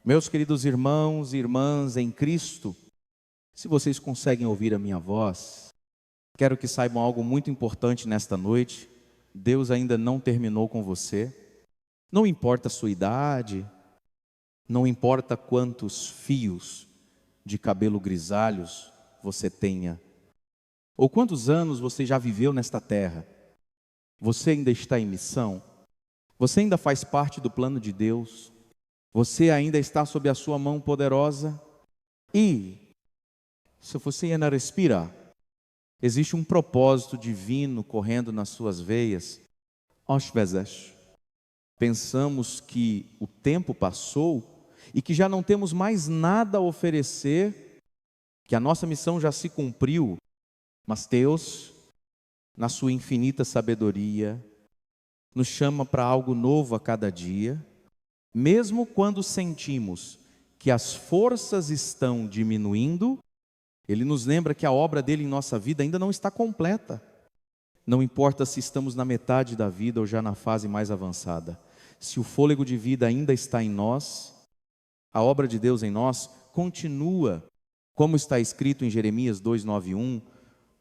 Meus queridos irmãos e irmãs em Cristo, se vocês conseguem ouvir a minha voz, quero que saibam algo muito importante nesta noite. Deus ainda não terminou com você. Não importa a sua idade, não importa quantos fios de cabelo grisalhos você tenha, ou quantos anos você já viveu nesta terra, você ainda está em missão, você ainda faz parte do plano de Deus, você ainda está sob a sua mão poderosa e, se você ainda respira, existe um propósito divino correndo nas suas veias. Às vezes, pensamos que o tempo passou e que já não temos mais nada a oferecer, que a nossa missão já se cumpriu, mas Deus, na sua infinita sabedoria, nos chama para algo novo a cada dia, mesmo quando sentimos que as forças estão diminuindo. Ele nos lembra que a obra dele em nossa vida ainda não está completa. Não importa se estamos na metade da vida ou já na fase mais avançada. Se o fôlego de vida ainda está em nós, a obra de Deus em nós continua, como está escrito em Jeremias 2:9-1,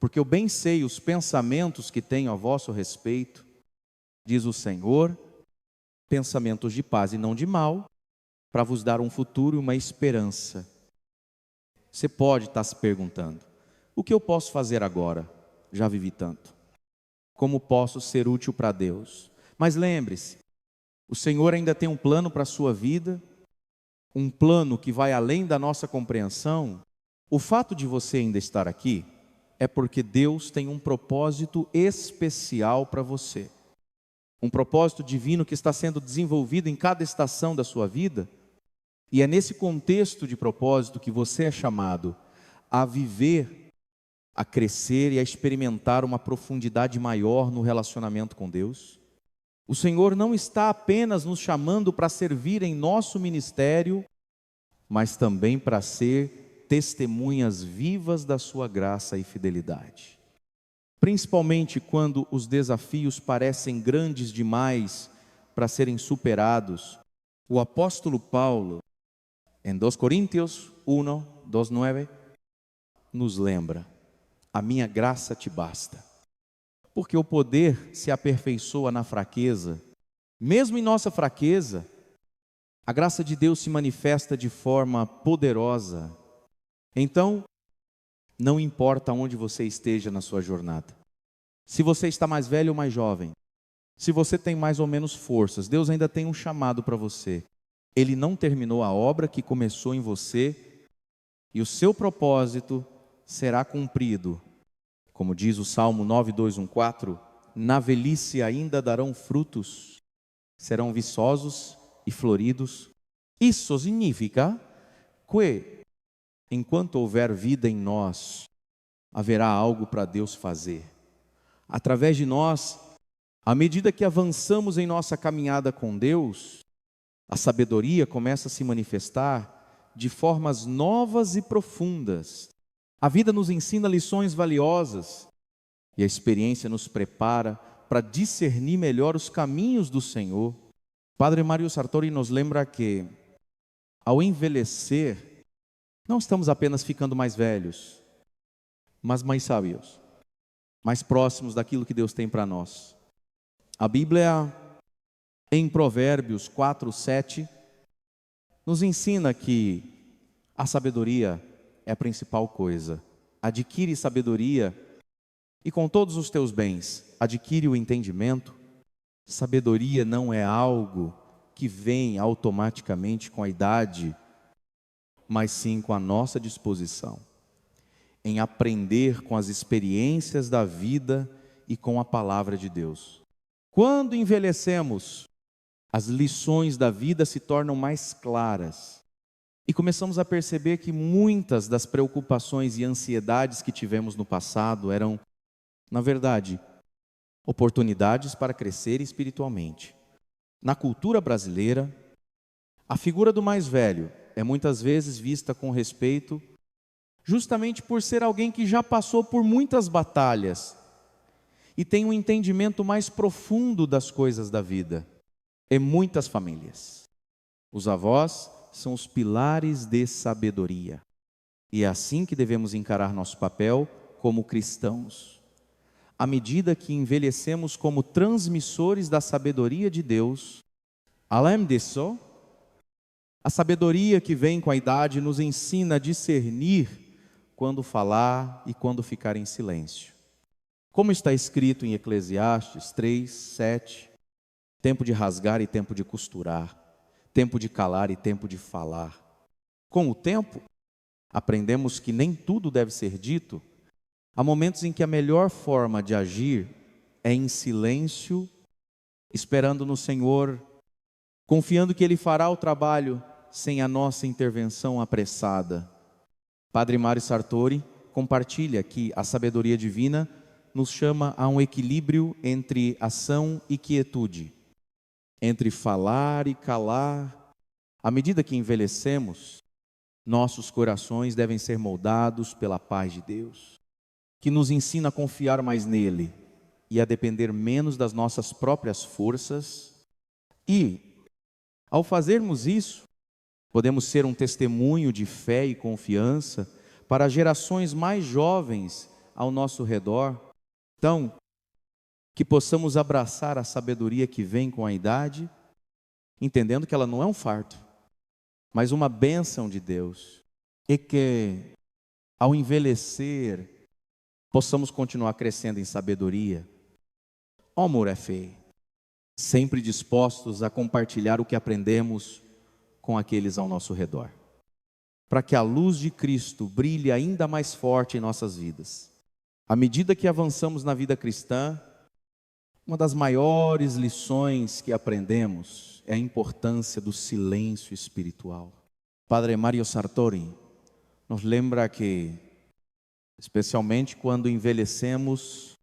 porque eu bem sei os pensamentos que tenho a vosso respeito, diz o Senhor, pensamentos de paz e não de mal, para vos dar um futuro e uma esperança. Você pode estar se perguntando, o que eu posso fazer agora? Já vivi tanto. Como posso ser útil para Deus? Mas lembre-se, o Senhor ainda tem um plano para a sua vida, um plano que vai além da nossa compreensão. O fato de você ainda estar aqui é porque Deus tem um propósito especial para você. Um propósito divino que está sendo desenvolvido em cada estação da sua vida. E é nesse contexto de propósito que você é chamado a viver, a crescer e a experimentar uma profundidade maior no relacionamento com Deus. O Senhor não está apenas nos chamando para servir em nosso ministério, mas também para ser testemunhas vivas da sua graça e fidelidade. Principalmente quando os desafios parecem grandes demais para serem superados, o apóstolo Paulo, em 2 Coríntios 1:2-9, nos lembra: a minha graça te basta. Porque o poder se aperfeiçoa na fraqueza. Mesmo em nossa fraqueza, a graça de Deus se manifesta de forma poderosa. Então, não importa onde você esteja na sua jornada. Se você está mais velho ou mais jovem, se você tem mais ou menos forças, Deus ainda tem um chamado para você. Ele não terminou a obra que começou em você e o seu propósito será cumprido. Como diz o Salmo 9:2-4, na velhice ainda darão frutos, serão viçosos e floridos. Isso significa que, enquanto houver vida em nós, haverá algo para Deus fazer. Através de nós, à medida que avançamos em nossa caminhada com Deus, a sabedoria começa a se manifestar de formas novas e profundas. A vida nos ensina lições valiosas e a experiência nos prepara para discernir melhor os caminhos do Senhor. Padre Mário Sartori nos lembra que, ao envelhecer, não estamos apenas ficando mais velhos, mas mais sábios, mais próximos daquilo que Deus tem para nós. A Bíblia, em Provérbios 4:7, nos ensina que a sabedoria é a principal coisa. Adquire sabedoria e com todos os teus bens, adquire o entendimento. Sabedoria não é algo que vem automaticamente com a idade, mas sim com a nossa disposição em aprender com as experiências da vida e com a palavra de Deus. Quando envelhecemos, as lições da vida se tornam mais claras e começamos a perceber que muitas das preocupações e ansiedades que tivemos no passado eram, na verdade, oportunidades para crescer espiritualmente. Na cultura brasileira, a figura do mais velho é muitas vezes vista com respeito, justamente por ser alguém que já passou por muitas batalhas e tem um entendimento mais profundo das coisas da vida. Em muitas famílias, os avós são os pilares de sabedoria. E é assim que devemos encarar nosso papel como cristãos. À medida que envelhecemos como transmissores da sabedoria de Deus, além disso, a sabedoria que vem com a idade nos ensina a discernir quando falar e quando ficar em silêncio. Como está escrito em Eclesiastes 3, 7, tempo de rasgar e tempo de costurar, tempo de calar e tempo de falar. Com o tempo, aprendemos que nem tudo deve ser dito. Há momentos em que a melhor forma de agir é em silêncio, esperando no Senhor, confiando que Ele fará o trabalho sem a nossa intervenção apressada. Padre Mário Sartori compartilha que a sabedoria divina nos chama a um equilíbrio entre ação e quietude, entre falar e calar. À medida que envelhecemos, nossos corações devem ser moldados pela paz de Deus, que nos ensina a confiar mais nele e a depender menos das nossas próprias forças. E, ao fazermos isso, podemos ser um testemunho de fé e confiança para gerações mais jovens ao nosso redor. Então, que possamos abraçar a sabedoria que vem com a idade, entendendo que ela não é um fardo, mas uma bênção de Deus. E que, ao envelhecer, possamos continuar crescendo em sabedoria. Amor é fé, sempre dispostos a compartilhar o que aprendemos com aqueles ao nosso redor, para que a luz de Cristo brilhe ainda mais forte em nossas vidas. À medida que avançamos na vida cristã, uma das maiores lições que aprendemos é a importância do silêncio espiritual. Padre Mário Sartori nos lembra que, especialmente quando envelhecemos,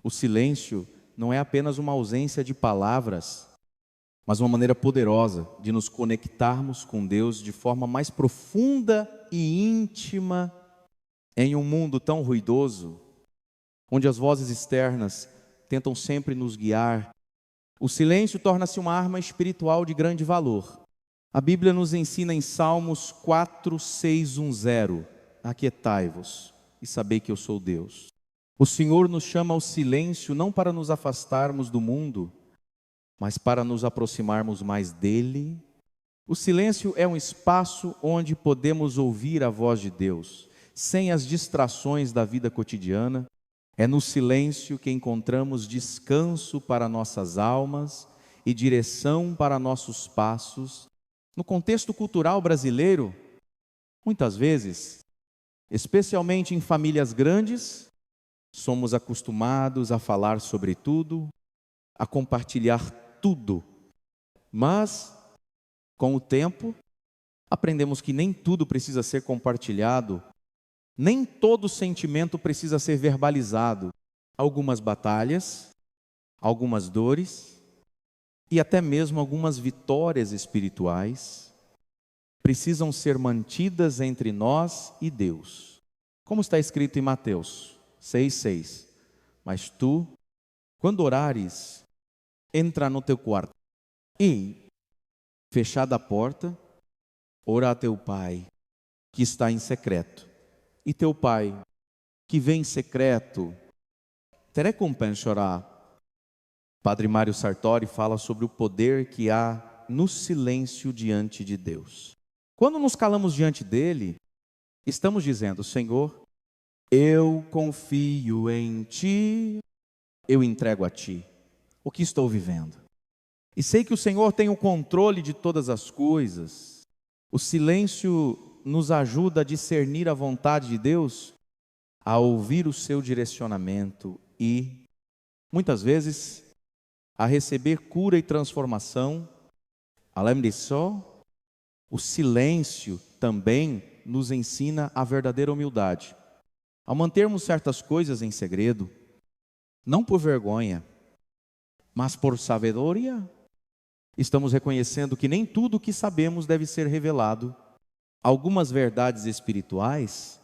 o silêncio não é apenas uma ausência de palavras, mas uma maneira poderosa de nos conectarmos com Deus de forma mais profunda e íntima em um mundo tão ruidoso, onde as vozes externas tentam sempre nos guiar. O silêncio torna-se uma arma espiritual de grande valor. A Bíblia nos ensina em Salmos 4, 6, 1, 0: aquietai-vos e sabei que eu sou Deus. O Senhor nos chama ao silêncio não para nos afastarmos do mundo, mas para nos aproximarmos mais dele. O silêncio é um espaço onde podemos ouvir a voz de Deus, sem as distrações da vida cotidiana. É no silêncio que encontramos descanso para nossas almas e direção para nossos passos. No contexto cultural brasileiro, muitas vezes, especialmente em famílias grandes, somos acostumados a falar sobre tudo, a compartilhar tudo. Mas, com o tempo, aprendemos que nem tudo precisa ser compartilhado, nem todo sentimento precisa ser verbalizado. Algumas batalhas, algumas dores e até mesmo algumas vitórias espirituais precisam ser mantidas entre nós e Deus. Como está escrito em Mateus 6,6: mas tu, quando orares, entra no teu quarto e, fechada a porta, ora a teu Pai que está em secreto. E teu Pai, que vem em secreto, te recompensará. Padre Mário Sartori fala sobre o poder que há no silêncio diante de Deus. Quando nos calamos diante dele, estamos dizendo: Senhor, eu confio em Ti, eu entrego a Ti o que estou vivendo. E sei que o Senhor tem o controle de todas as coisas. O silêncio nos ajuda a discernir a vontade de Deus, a ouvir o seu direcionamento e, muitas vezes, a receber cura e transformação. Além disso, o silêncio também nos ensina a verdadeira humildade. Ao mantermos certas coisas em segredo, não por vergonha, mas por sabedoria, estamos reconhecendo que nem tudo o que sabemos deve ser revelado. Algumas verdades espirituais,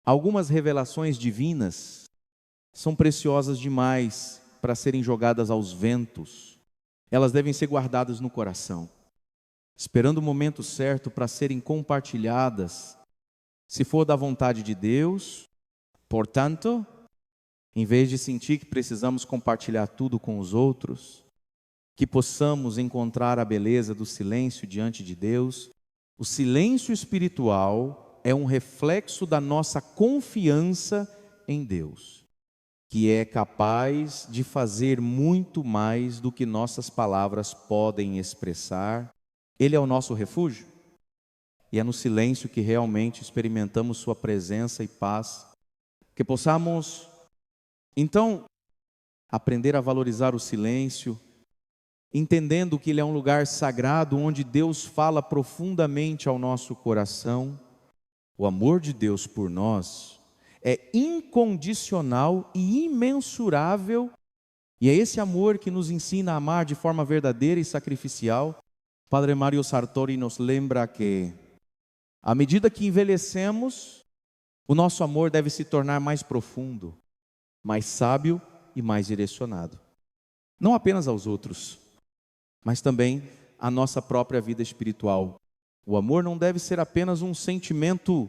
algumas revelações divinas são preciosas demais para serem jogadas aos ventos. Elas devem ser guardadas no coração. esperando o momento certo para serem compartilhadas, se for da vontade de Deus. Portanto, em vez de sentir que precisamos compartilhar tudo com os outros, que possamos encontrar a beleza do silêncio diante de Deus. O silêncio espiritual é um reflexo da nossa confiança em Deus, que é capaz de fazer muito mais do que nossas palavras podem expressar. Ele é o nosso refúgio, e é no silêncio que realmente experimentamos sua presença e paz. Que possamos, então, aprender a valorizar o silêncio, entendendo que ele é um lugar sagrado onde Deus fala profundamente ao nosso coração. O amor de Deus por nós é incondicional e imensurável, e é esse amor que nos ensina a amar de forma verdadeira e sacrificial. Padre Mário Sartori nos lembra que, à medida que envelhecemos, o nosso amor deve se tornar mais profundo, mais sábio e mais direcionado. Não apenas aos outros, mas também à nossa própria vida espiritual. O amor não deve ser apenas um sentimento,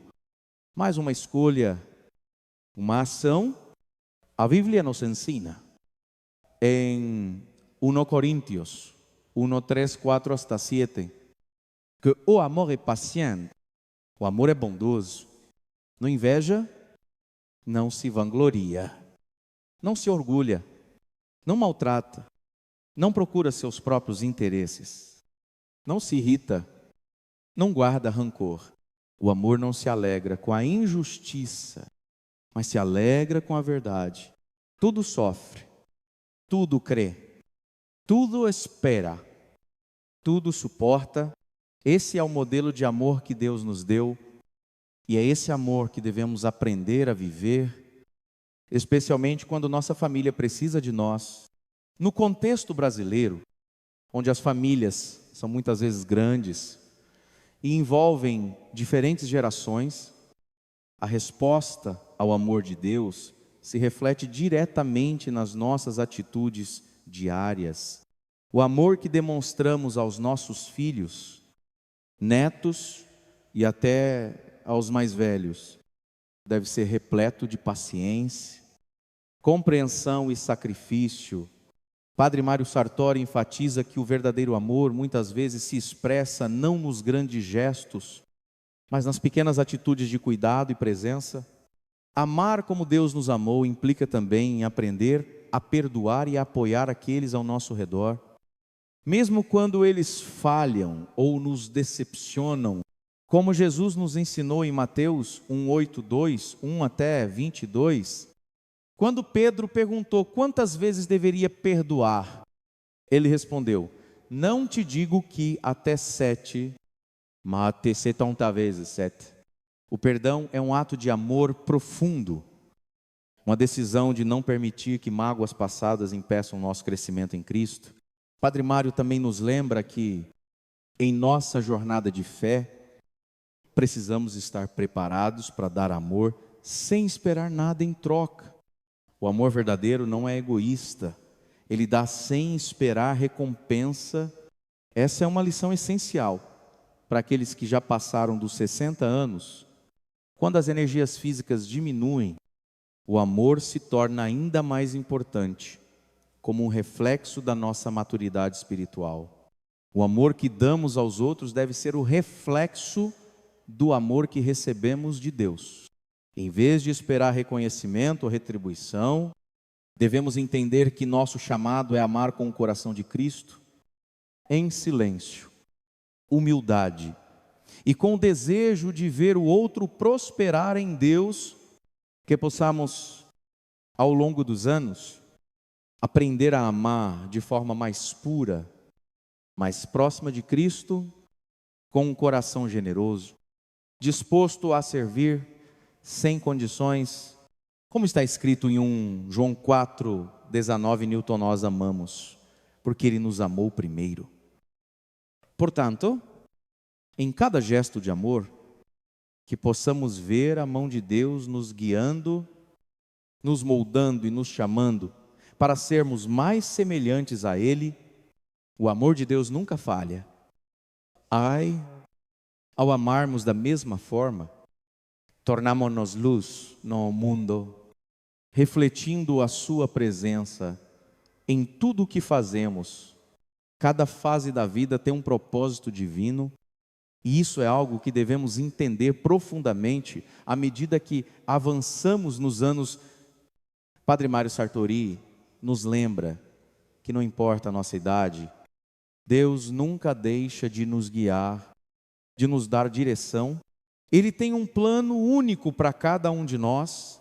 mas uma escolha, uma ação. A Bíblia nos ensina em 1 Coríntios 1, 3, 4 hasta 7, que o amor é paciente, o amor é bondoso, não inveja, não se vangloria, não se orgulha, não maltrata, não procura seus próprios interesses, não se irrita, não guarda rancor. O amor não se alegra com a injustiça, mas se alegra com a verdade. Tudo sofre, tudo crê, tudo espera, tudo suporta. Esse é o modelo de amor que Deus nos deu, e é esse amor que devemos aprender a viver, especialmente quando nossa família precisa de nós. No contexto brasileiro, onde as famílias são muitas vezes grandes e envolvem diferentes gerações, a resposta ao amor de Deus se reflete diretamente nas nossas atitudes diárias. O amor que demonstramos aos nossos filhos, netos e até aos mais velhos deve ser repleto de paciência, compreensão e sacrifício. Padre Mário Sartori enfatiza que o verdadeiro amor muitas vezes se expressa não nos grandes gestos, mas nas pequenas atitudes de cuidado e presença. Amar como Deus nos amou implica também em aprender a perdoar e a apoiar aqueles ao nosso redor, mesmo quando eles falham ou nos decepcionam, como Jesus nos ensinou em Mateus 1:8-2, 1 até 22. Quando Pedro perguntou quantas vezes deveria perdoar, ele respondeu: não te digo que até 7, mas até 70 vezes 7. O perdão é um ato de amor profundo, uma decisão de não permitir que mágoas passadas impeçam o nosso crescimento em Cristo. Padre Mário também nos lembra que, em nossa jornada de fé, precisamos estar preparados para dar amor sem esperar nada em troca. O amor verdadeiro não é egoísta, ele dá sem esperar recompensa. Essa é uma lição essencial para aqueles que já passaram dos 60 anos. Quando as energias físicas diminuem, o amor se torna ainda mais importante, como um reflexo da nossa maturidade espiritual. O amor que damos aos outros deve ser o reflexo do amor que recebemos de Deus. Em vez de esperar reconhecimento ou retribuição, devemos entender que nosso chamado é amar com o coração de Cristo, em silêncio, humildade e com o desejo de ver o outro prosperar em Deus, que possamos, ao longo dos anos, aprender a amar de forma mais pura, mais próxima de Cristo, com um coração generoso, disposto a servir sem condições, como está escrito em João 4:19, Newton, nós amamos, porque Ele nos amou primeiro. Portanto, em cada gesto de amor, que possamos ver a mão de Deus nos guiando, nos moldando e nos chamando para sermos mais semelhantes a Ele. O amor de Deus nunca falha, Ai, ao amarmos da mesma forma, tornamo-nos luz no mundo, refletindo a sua presença em tudo o que fazemos. Cada fase da vida tem um propósito divino, e isso é algo que devemos entender profundamente à medida que avançamos nos anos. Padre Mário Sartori nos lembra que não importa a nossa idade, Deus nunca deixa de nos guiar, de nos dar direção. Ele tem um plano único para cada um de nós,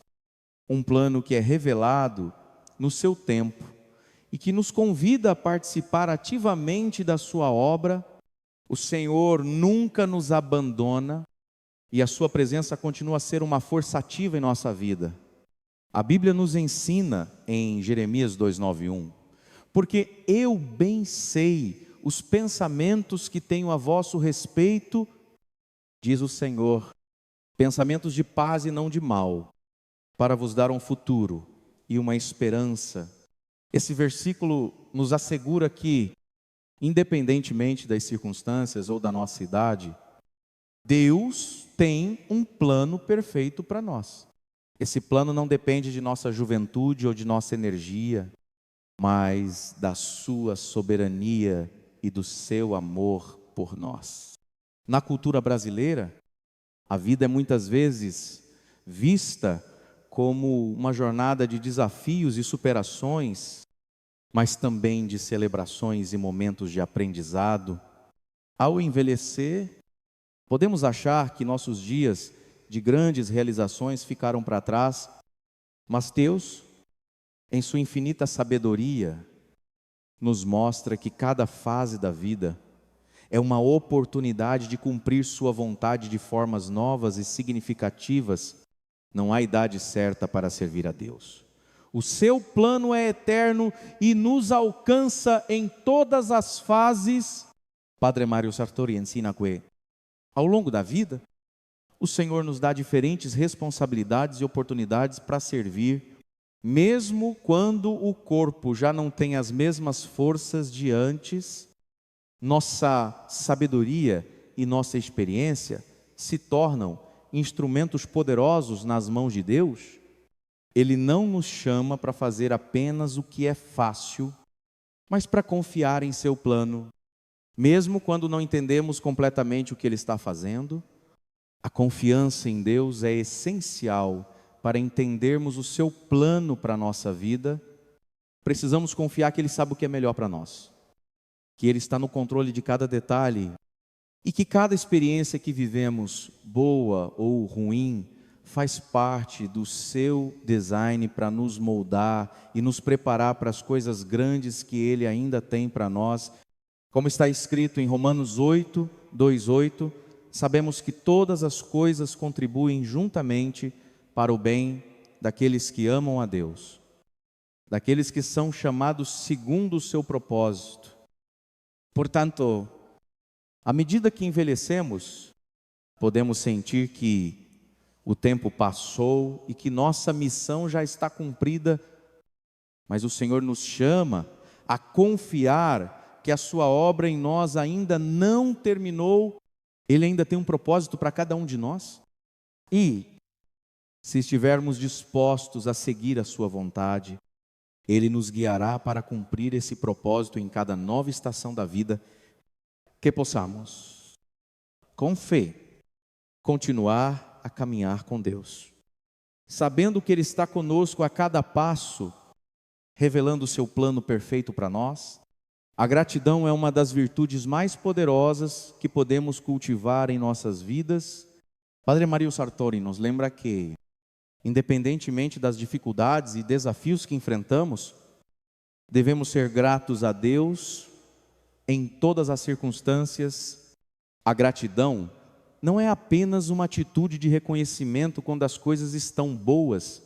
um plano que é revelado no seu tempo e que nos convida a participar ativamente da sua obra. O Senhor nunca nos abandona e a sua presença continua a ser uma força ativa em nossa vida. A Bíblia nos ensina em Jeremias 2:9-1, porque eu bem sei os pensamentos que tenho a vosso respeito, diz o Senhor, pensamentos de paz e não de mal, para vos dar um futuro e uma esperança. Esse versículo nos assegura que, independentemente das circunstâncias ou da nossa idade, Deus tem um plano perfeito para nós. Esse plano não depende de nossa juventude ou de nossa energia, mas da sua soberania e do seu amor por nós. Na cultura brasileira, a vida é muitas vezes vista como uma jornada de desafios e superações, mas também de celebrações e momentos de aprendizado. Ao envelhecer, podemos achar que nossos dias de grandes realizações ficaram para trás, mas Deus, em sua infinita sabedoria, nos mostra que cada fase da vida é uma oportunidade de cumprir sua vontade de formas novas e significativas. Não há idade certa para servir a Deus. O seu plano é eterno e nos alcança em todas as fases. Padre Mário Sartori ensina que, ao longo da vida, o Senhor nos dá diferentes responsabilidades e oportunidades para servir, mesmo quando o corpo já não tem as mesmas forças de antes. Nossa sabedoria e nossa experiência se tornam instrumentos poderosos nas mãos de Deus. Ele não nos chama para fazer apenas o que é fácil, mas para confiar em seu plano, mesmo quando não entendemos completamente o que Ele está fazendo. A confiança em Deus é essencial para entendermos o seu plano para a nossa vida. Precisamos confiar que Ele sabe o que é melhor para nós, que Ele está no controle de cada detalhe e que cada experiência que vivemos, boa ou ruim, faz parte do seu design para nos moldar e nos preparar para as coisas grandes que Ele ainda tem para nós. Como está escrito em Romanos 8, 2:8, sabemos que todas as coisas contribuem juntamente para o bem daqueles que amam a Deus, daqueles que são chamados segundo o seu propósito. Portanto, à medida que envelhecemos, podemos sentir que o tempo passou e que nossa missão já está cumprida, mas o Senhor nos chama a confiar que a sua obra em nós ainda não terminou. Ele ainda tem um propósito para cada um de nós. E, se estivermos dispostos a seguir a sua vontade, Ele nos guiará para cumprir esse propósito em cada nova estação da vida, que possamos, com fé, continuar a caminhar com Deus, sabendo que Ele está conosco a cada passo, revelando o seu plano perfeito para nós. A gratidão é uma das virtudes mais poderosas que podemos cultivar em nossas vidas. Padre Mário Sartori nos lembra que, independentemente das dificuldades e desafios que enfrentamos, devemos ser gratos a Deus em todas as circunstâncias. A gratidão não é apenas uma atitude de reconhecimento quando as coisas estão boas,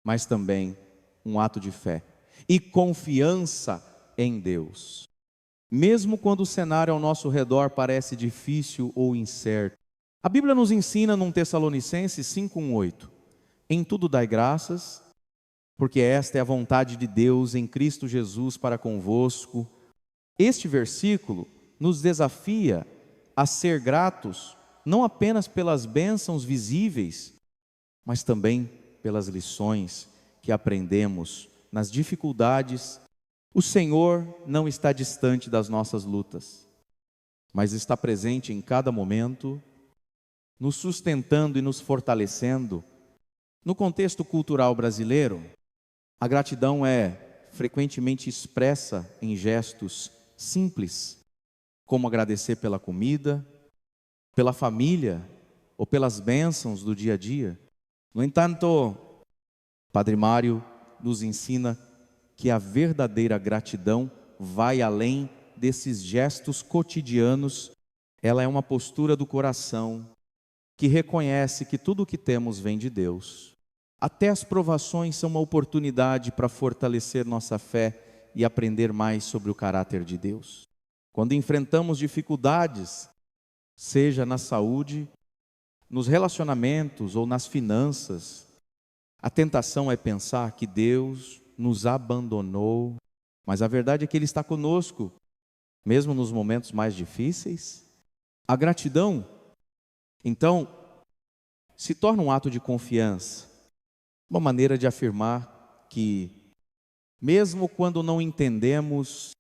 mas também um ato de fé e confiança em Deus. Mesmo quando o cenário ao nosso redor parece difícil ou incerto. A Bíblia nos ensina num Tessalonicenses 5:8, em tudo dai graças, porque esta é a vontade de Deus em Cristo Jesus para convosco. Este versículo nos desafia a ser gratos, não apenas pelas bênçãos visíveis, mas também pelas lições que aprendemos nas dificuldades. O Senhor não está distante das nossas lutas, mas está presente em cada momento, nos sustentando e nos fortalecendo. No contexto cultural brasileiro, a gratidão é frequentemente expressa em gestos simples, como agradecer pela comida, pela família ou pelas bênçãos do dia a dia. No entanto, Padre Mário nos ensina que a verdadeira gratidão vai além desses gestos cotidianos. Ela é uma postura do coração que reconhece que tudo o que temos vem de Deus. Até as provações são uma oportunidade para fortalecer nossa fé e aprender mais sobre o caráter de Deus. Quando enfrentamos dificuldades, seja na saúde, nos relacionamentos ou nas finanças, a tentação é pensar que Deus nos abandonou, mas a verdade é que Ele está conosco, mesmo nos momentos mais difíceis. A gratidão, então, se torna um ato de confiança, uma maneira de afirmar que, mesmo quando não entendemos,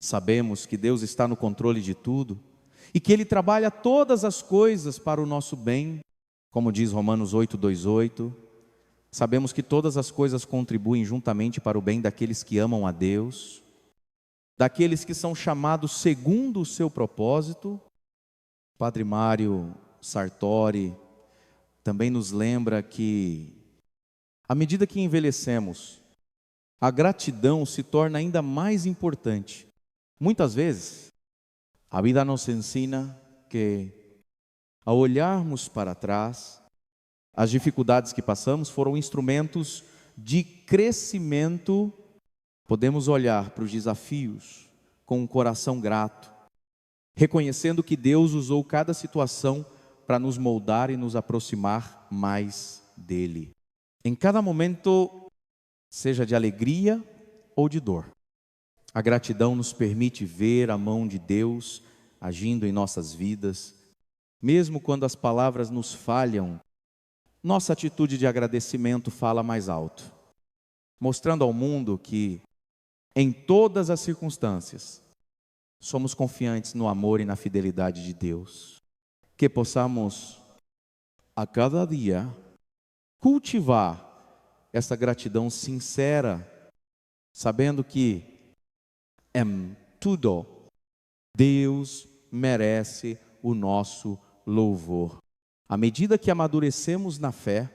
sabemos que Deus está no controle de tudo e que Ele trabalha todas as coisas para o nosso bem, como diz Romanos 8:28. Sabemos que todas as coisas contribuem juntamente para o bem daqueles que amam a Deus, daqueles que são chamados segundo o seu propósito. Padre Mário Sartori também nos lembra que, à medida que envelhecemos, a gratidão se torna ainda mais importante. Muitas vezes, a vida nos ensina que, ao olharmos para trás, as dificuldades que passamos foram instrumentos de crescimento. Podemos olhar para os desafios com um coração grato, reconhecendo que Deus usou cada situação para nos moldar e nos aproximar mais dEle. Em cada momento, seja de alegria ou de dor, a gratidão nos permite ver a mão de Deus agindo em nossas vidas. Mesmo quando as palavras nos falham, nossa atitude de agradecimento fala mais alto, mostrando ao mundo que, em todas as circunstâncias, somos confiantes no amor e na fidelidade de Deus. Que possamos, a cada dia, cultivar essa gratidão sincera, sabendo que, em tudo, Deus merece o nosso louvor. À medida que amadurecemos na fé,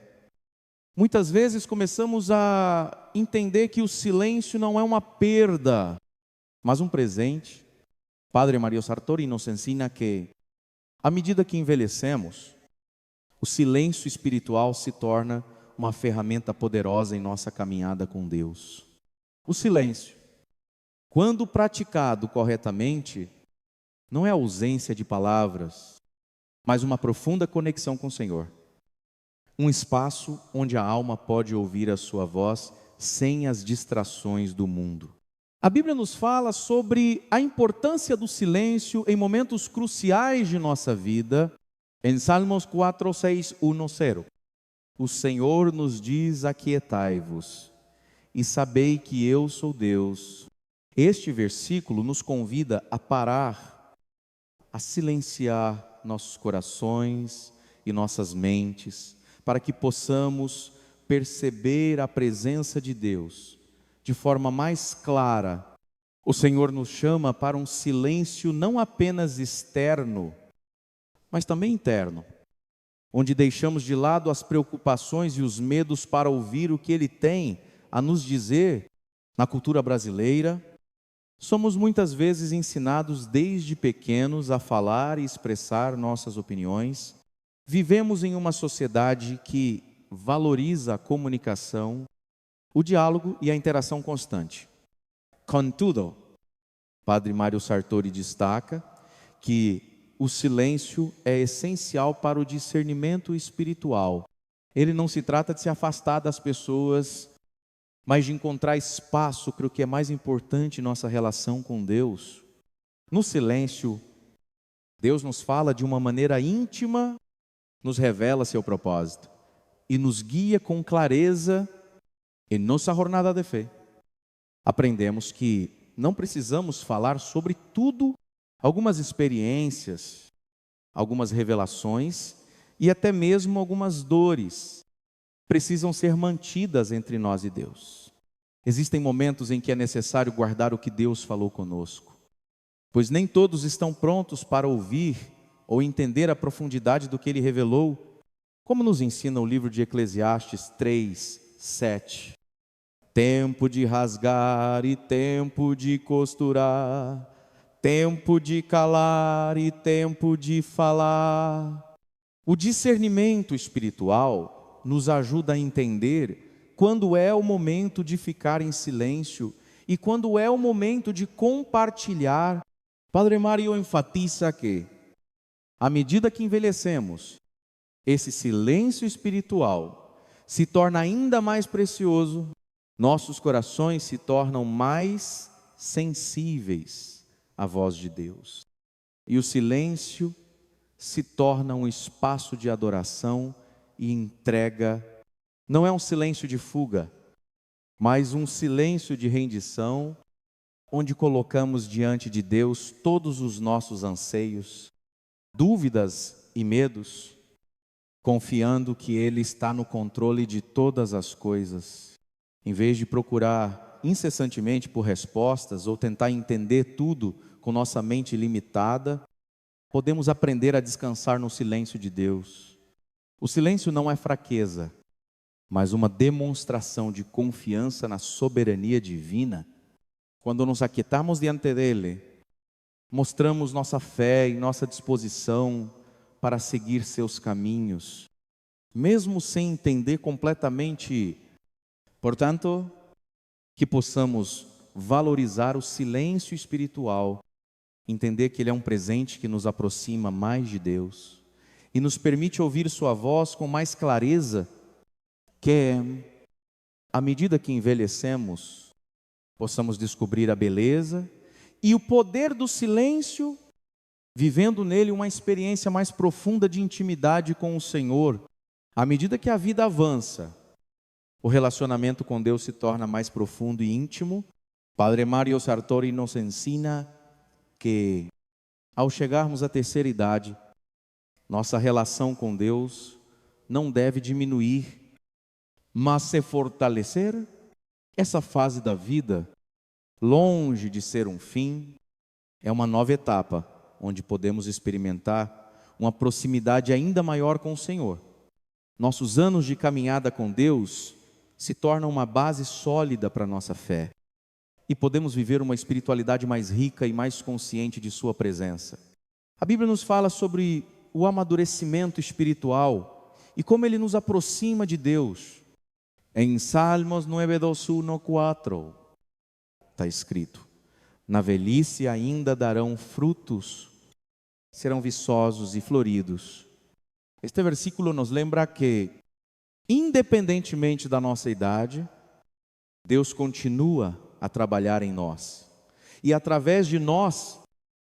muitas vezes começamos a entender que o silêncio não é uma perda, mas um presente. Padre Mário Sartori nos ensina que, à medida que envelhecemos, o silêncio espiritual se torna uma ferramenta poderosa em nossa caminhada com Deus. O silêncio, quando praticado corretamente, não é ausência de palavras, mas uma profunda conexão com o Senhor. Um espaço onde a alma pode ouvir a sua voz sem as distrações do mundo. A Bíblia nos fala sobre a importância do silêncio em momentos cruciais de nossa vida. Em Salmos 4, 6, 1, 0. O Senhor nos diz: aquietai-vos e sabei que eu sou Deus. Este versículo nos convida a parar, a silenciar nossos corações e nossas mentes, para que possamos perceber a presença de Deus de forma mais clara. O Senhor nos chama para um silêncio não apenas externo, mas também interno, onde deixamos de lado as preocupações e os medos para ouvir o que Ele tem a nos dizer. Na cultura brasileira, somos muitas vezes ensinados desde pequenos a falar e expressar nossas opiniões. Vivemos em uma sociedade que valoriza a comunicação, o diálogo e a interação constante. Contudo, Padre Mário Sartori destaca que o silêncio é essencial para o discernimento espiritual. Ele não se trata de se afastar das pessoas, mas de encontrar espaço para o que é mais importante em nossa relação com Deus. No silêncio, Deus nos fala de uma maneira íntima, nos revela seu propósito e nos guia com clareza em nossa jornada de fé. Aprendemos que não precisamos falar sobre tudo, algumas experiências, algumas revelações e até mesmo algumas dores precisam ser mantidas entre nós e Deus. Existem momentos em que é necessário guardar o que Deus falou conosco, pois nem todos estão prontos para ouvir ou entender a profundidade do que Ele revelou, como nos ensina o livro de Eclesiastes 3:7. Tempo de rasgar e tempo de costurar, tempo de calar e tempo de falar. O discernimento espiritual nos ajuda a entender quando é o momento de ficar em silêncio e quando é o momento de compartilhar. Padre Mário enfatiza que, à medida que envelhecemos, esse silêncio espiritual se torna ainda mais precioso, nossos corações se tornam mais sensíveis à voz de Deus. E o silêncio se torna um espaço de adoração e entrega. Não é um silêncio de fuga, mas um silêncio de rendição, onde colocamos diante de Deus todos os nossos anseios, dúvidas e medos, confiando que Ele está no controle de todas as coisas. Em vez de procurar incessantemente por respostas ou tentar entender tudo com nossa mente limitada, podemos aprender a descansar no silêncio de Deus. O silêncio não é fraqueza, mas uma demonstração de confiança na soberania divina. Quando nos aquietarmos diante dele, mostramos nossa fé e nossa disposição para seguir seus caminhos, mesmo sem entender completamente. Portanto, que possamos valorizar o silêncio espiritual, entender que ele é um presente que nos aproxima mais de Deus e nos permite ouvir sua voz com mais clareza, que à medida que envelhecemos, possamos descobrir a beleza e o poder do silêncio, vivendo nele uma experiência mais profunda de intimidade com o Senhor. À medida que a vida avança, o relacionamento com Deus se torna mais profundo e íntimo. Padre Mário Sartori nos ensina que, ao chegarmos à terceira idade, nossa relação com Deus não deve diminuir, mas se fortalecer. Essa fase da vida, longe de ser um fim, é uma nova etapa, onde podemos experimentar uma proximidade ainda maior com o Senhor. Nossos anos de caminhada com Deus se tornam uma base sólida para a nossa fé. E podemos viver uma espiritualidade mais rica e mais consciente de sua presença. A Bíblia nos fala sobre o amadurecimento espiritual e como ele nos aproxima de Deus. Em Salmos 9:2-1-4 está escrito: na velhice ainda darão frutos, serão viçosos e floridos. Este versículo nos lembra que, independentemente da nossa idade, Deus continua a trabalhar em nós. E através de nós,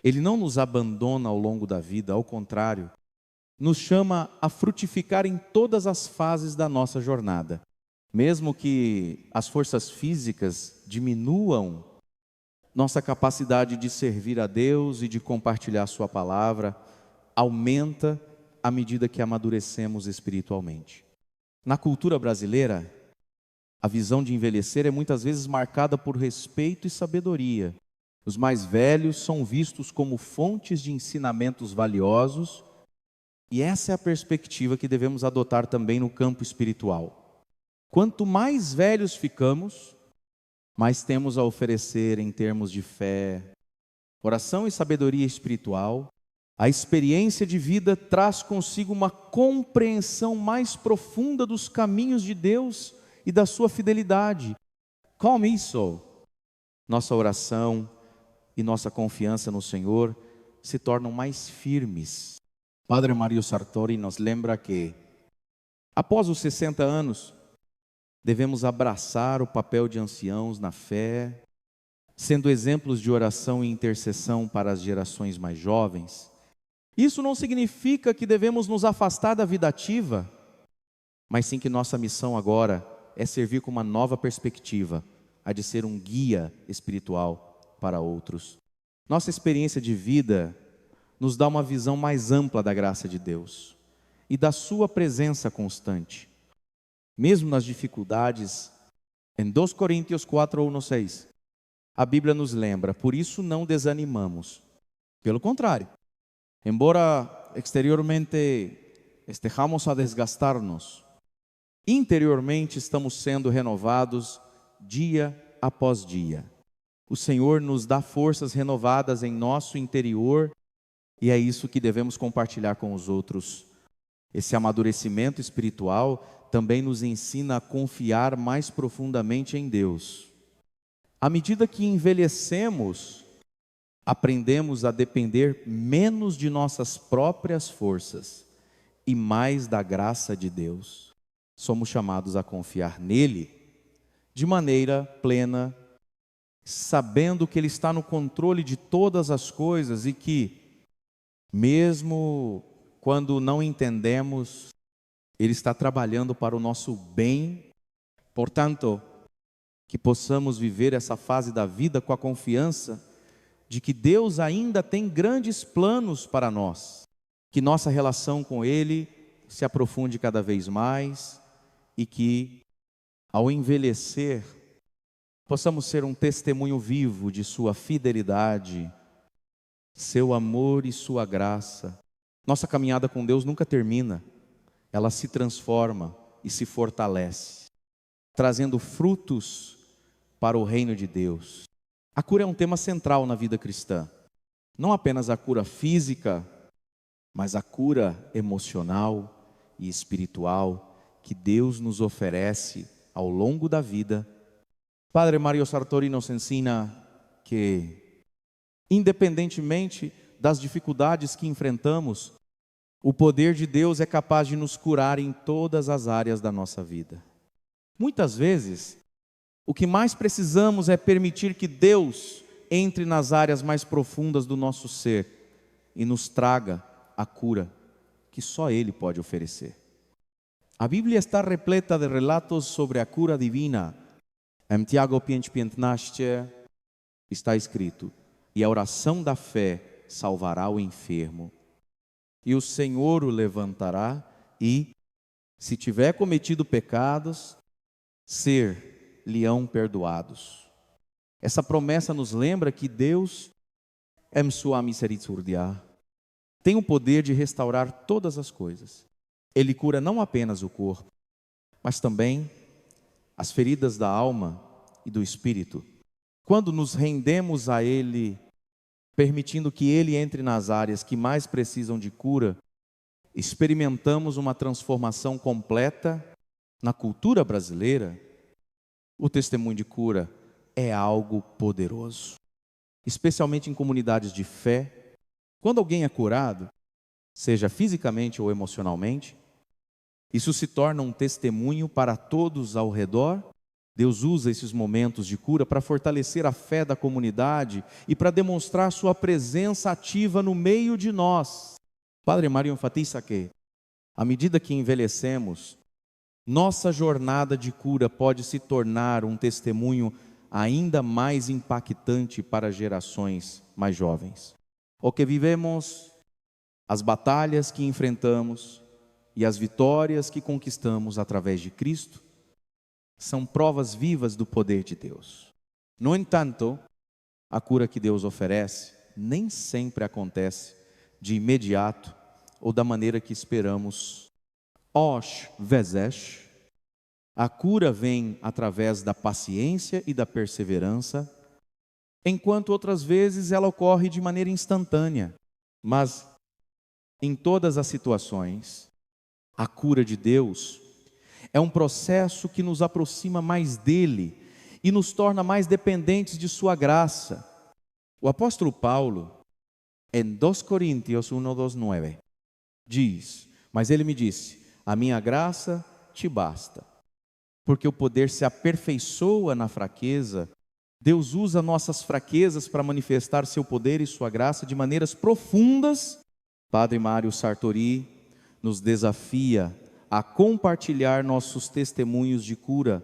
Ele não nos abandona ao longo da vida, ao contrário, nos chama a frutificar em todas as fases da nossa jornada. Mesmo que as forças físicas diminuam, nossa capacidade de servir a Deus e de compartilhar Sua palavra aumenta à medida que amadurecemos espiritualmente. Na cultura brasileira, a visão de envelhecer é muitas vezes marcada por respeito e sabedoria. Os mais velhos são vistos como fontes de ensinamentos valiosos, e essa é a perspectiva que devemos adotar também no campo espiritual. Quanto mais velhos ficamos, mais temos a oferecer em termos de fé, oração e sabedoria espiritual. A experiência de vida traz consigo uma compreensão mais profunda dos caminhos de Deus e da sua fidelidade. Com isso, nossa oração e nossa confiança no Senhor se tornam mais firmes. Padre Mário Sartori nos lembra que, após os 60 anos, devemos abraçar o papel de anciãos na fé, sendo exemplos de oração e intercessão para as gerações mais jovens. Isso não significa que devemos nos afastar da vida ativa, mas sim que nossa missão agora é servir com uma nova perspectiva, a de ser um guia espiritual para outros. Nossa experiência de vida nos dá uma visão mais ampla da graça de Deus e da sua presença constante. Mesmo nas dificuldades, em 2 Coríntios 4:1-6, a Bíblia nos lembra: por isso não desanimamos. Pelo contrário, embora exteriormente estejamos a desgastar-nos, interiormente estamos sendo renovados dia após dia. O Senhor nos dá forças renovadas em nosso interior e é isso que devemos compartilhar com os outros. Esse amadurecimento espiritual também nos ensina a confiar mais profundamente em Deus. À medida que envelhecemos, aprendemos a depender menos de nossas próprias forças e mais da graça de Deus. Somos chamados a confiar nele de maneira plena, sabendo que ele está no controle de todas as coisas e que, mesmo quando não entendemos, ele está trabalhando para o nosso bem. Portanto, que possamos viver essa fase da vida com a confiança de que Deus ainda tem grandes planos para nós, que nossa relação com ele se aprofunde cada vez mais e que, ao envelhecer, possamos ser um testemunho vivo de sua fidelidade, seu amor e sua graça. Nossa caminhada com Deus nunca termina, ela se transforma e se fortalece, trazendo frutos para o reino de Deus. A cura é um tema central na vida cristã, não apenas a cura física, mas a cura emocional e espiritual que Deus nos oferece ao longo da vida. Padre Mário Sartori nos ensina que, independentemente das dificuldades que enfrentamos, o poder de Deus é capaz de nos curar em todas as áreas da nossa vida. Muitas vezes, o que mais precisamos é permitir que Deus entre nas áreas mais profundas do nosso ser e nos traga a cura que só Ele pode oferecer. A Bíblia está repleta de relatos sobre a cura divina. Em Tiago 5:15 está escrito: e a oração da fé salvará o enfermo, e o Senhor o levantará, e, se tiver cometido pecados, ser-lhe-ão perdoados. Essa promessa nos lembra que Deus, em sua misericórdia, tem o poder de restaurar todas as coisas. Ele cura não apenas o corpo, mas também as feridas da alma e do espírito. Quando nos rendemos a Ele, permitindo que Ele entre nas áreas que mais precisam de cura, experimentamos uma transformação completa. Na cultura brasileira, o testemunho de cura é algo poderoso, especialmente em comunidades de fé. Quando alguém é curado, seja fisicamente ou emocionalmente, isso se torna um testemunho para todos ao redor. Deus usa esses momentos de cura para fortalecer a fé da comunidade e para demonstrar sua presença ativa no meio de nós. Padre Mário enfatiza que, à medida que envelhecemos, nossa jornada de cura pode se tornar um testemunho ainda mais impactante para gerações mais jovens. O que vivemos, as batalhas que enfrentamos e as vitórias que conquistamos através de Cristo são provas vivas do poder de Deus. No entanto, a cura que Deus oferece nem sempre acontece de imediato ou da maneira que esperamos. Às vezes, a cura vem através da paciência e da perseverança, enquanto outras vezes ela ocorre de maneira instantânea. Mas, em todas as situações, a cura de Deus é um processo que nos aproxima mais dele e nos torna mais dependentes de sua graça. O apóstolo Paulo, em 2 Coríntios 1:2-9, diz: mas ele me disse, a minha graça te basta, porque o poder se aperfeiçoa na fraqueza. Deus usa nossas fraquezas para manifestar seu poder e sua graça de maneiras profundas Padre Mário Sartori nos desafia a compartilhar nossos testemunhos de cura,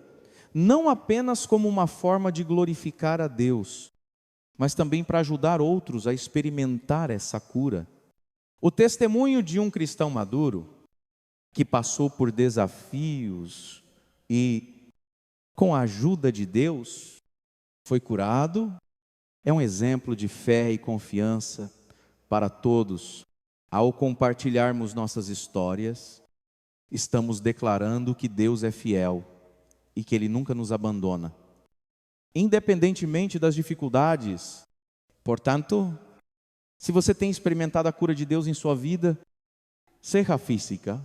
não apenas como uma forma de glorificar a Deus, mas também para ajudar outros a experimentar essa cura. O testemunho de um cristão maduro, que passou por desafios e, com a ajuda de Deus, foi curado, é um exemplo de fé e confiança para todos. Ao compartilharmos nossas histórias, estamos declarando que Deus é fiel e que Ele nunca nos abandona, independentemente das dificuldades. Portanto, se você tem experimentado a cura de Deus em sua vida, seja física,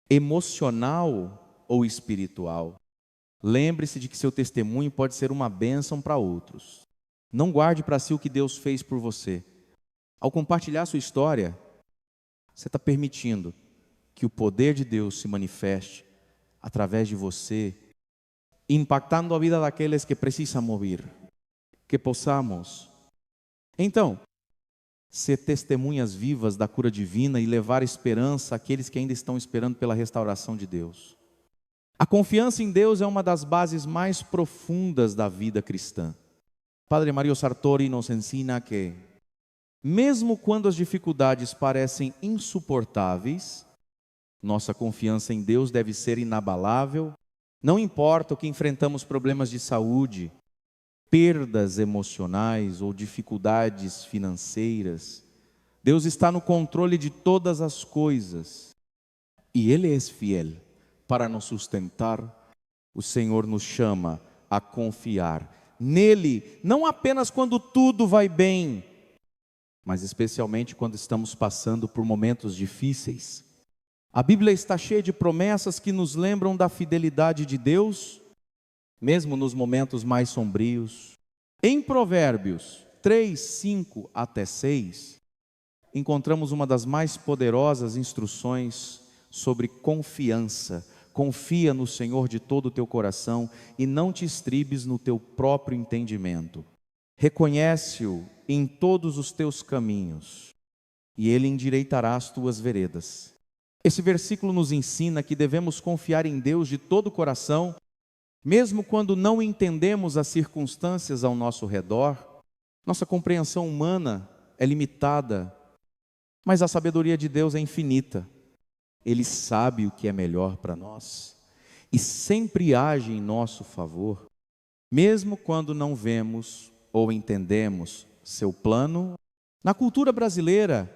emocional ou espiritual, lembre-se de que seu testemunho pode ser uma bênção para outros. Não guarde para si o que Deus fez por você. Ao compartilhar sua história, você está permitindo que o poder de Deus se manifeste através de você, impactando a vida daqueles que precisam ouvir, que possamos, então, ser testemunhas vivas da cura divina e levar esperança àqueles que ainda estão esperando pela restauração de Deus. A confiança em Deus é uma das bases mais profundas da vida cristã. Padre Mário Sartori nos ensina que, mesmo quando as dificuldades parecem insuportáveis, nossa confiança em Deus deve ser inabalável. Não importa o que enfrentamos, problemas de saúde, perdas emocionais ou dificuldades financeiras, Deus está no controle de todas as coisas e Ele é fiel para nos sustentar. O Senhor nos chama a confiar nele, não apenas quando tudo vai bem, mas especialmente quando estamos passando por momentos difíceis. A Bíblia está cheia de promessas que nos lembram da fidelidade de Deus, mesmo nos momentos mais sombrios. Em Provérbios 3, 5 até 6, encontramos uma das mais poderosas instruções sobre confiança. Confia no Senhor de todo o teu coração e não te estribes no teu próprio entendimento. Reconhece-o em todos os teus caminhos e Ele endireitará as tuas veredas. Esse versículo nos ensina que devemos confiar em Deus de todo o coração, mesmo quando não entendemos as circunstâncias ao nosso redor. Nossa compreensão humana é limitada, mas a sabedoria de Deus é infinita. Ele sabe o que é melhor para nós e sempre age em nosso favor, mesmo quando não vemos ou entendemos seu plano. Na cultura brasileira,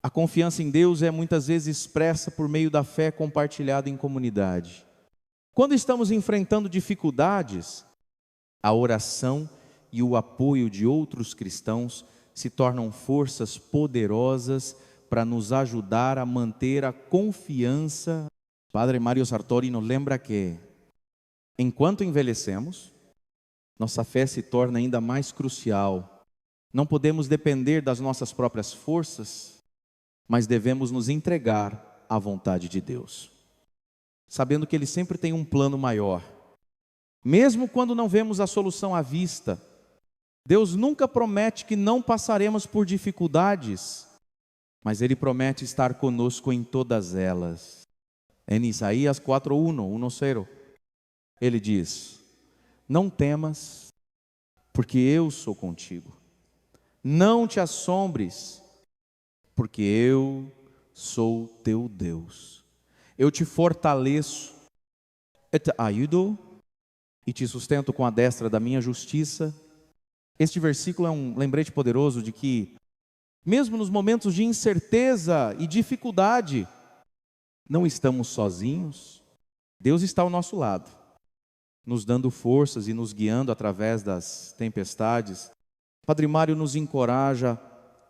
a confiança em Deus é muitas vezes expressa por meio da fé compartilhada em comunidade. Quando estamos enfrentando dificuldades, a oração e o apoio de outros cristãos se tornam forças poderosas para nos ajudar a manter a confiança. Padre Mário Sartori nos lembra que, enquanto envelhecemos, nossa fé se torna ainda mais crucial. Não podemos depender das nossas próprias forças, mas devemos nos entregar à vontade de Deus, sabendo que Ele sempre tem um plano maior. Mesmo quando não vemos a solução à vista, Deus nunca promete que não passaremos por dificuldades, mas Ele promete estar conosco em todas elas. Em Isaías 4:1, Ele diz: não temas, porque eu sou contigo. Não te assombres, porque eu sou teu Deus. Eu te fortaleço, et ajudo, e te sustento com a destra da minha justiça. Este versículo é um lembrete poderoso de que, mesmo nos momentos de incerteza e dificuldade, não estamos sozinhos. Deus está ao nosso lado, nos dando forças e nos guiando através das tempestades. Padre Mário nos encoraja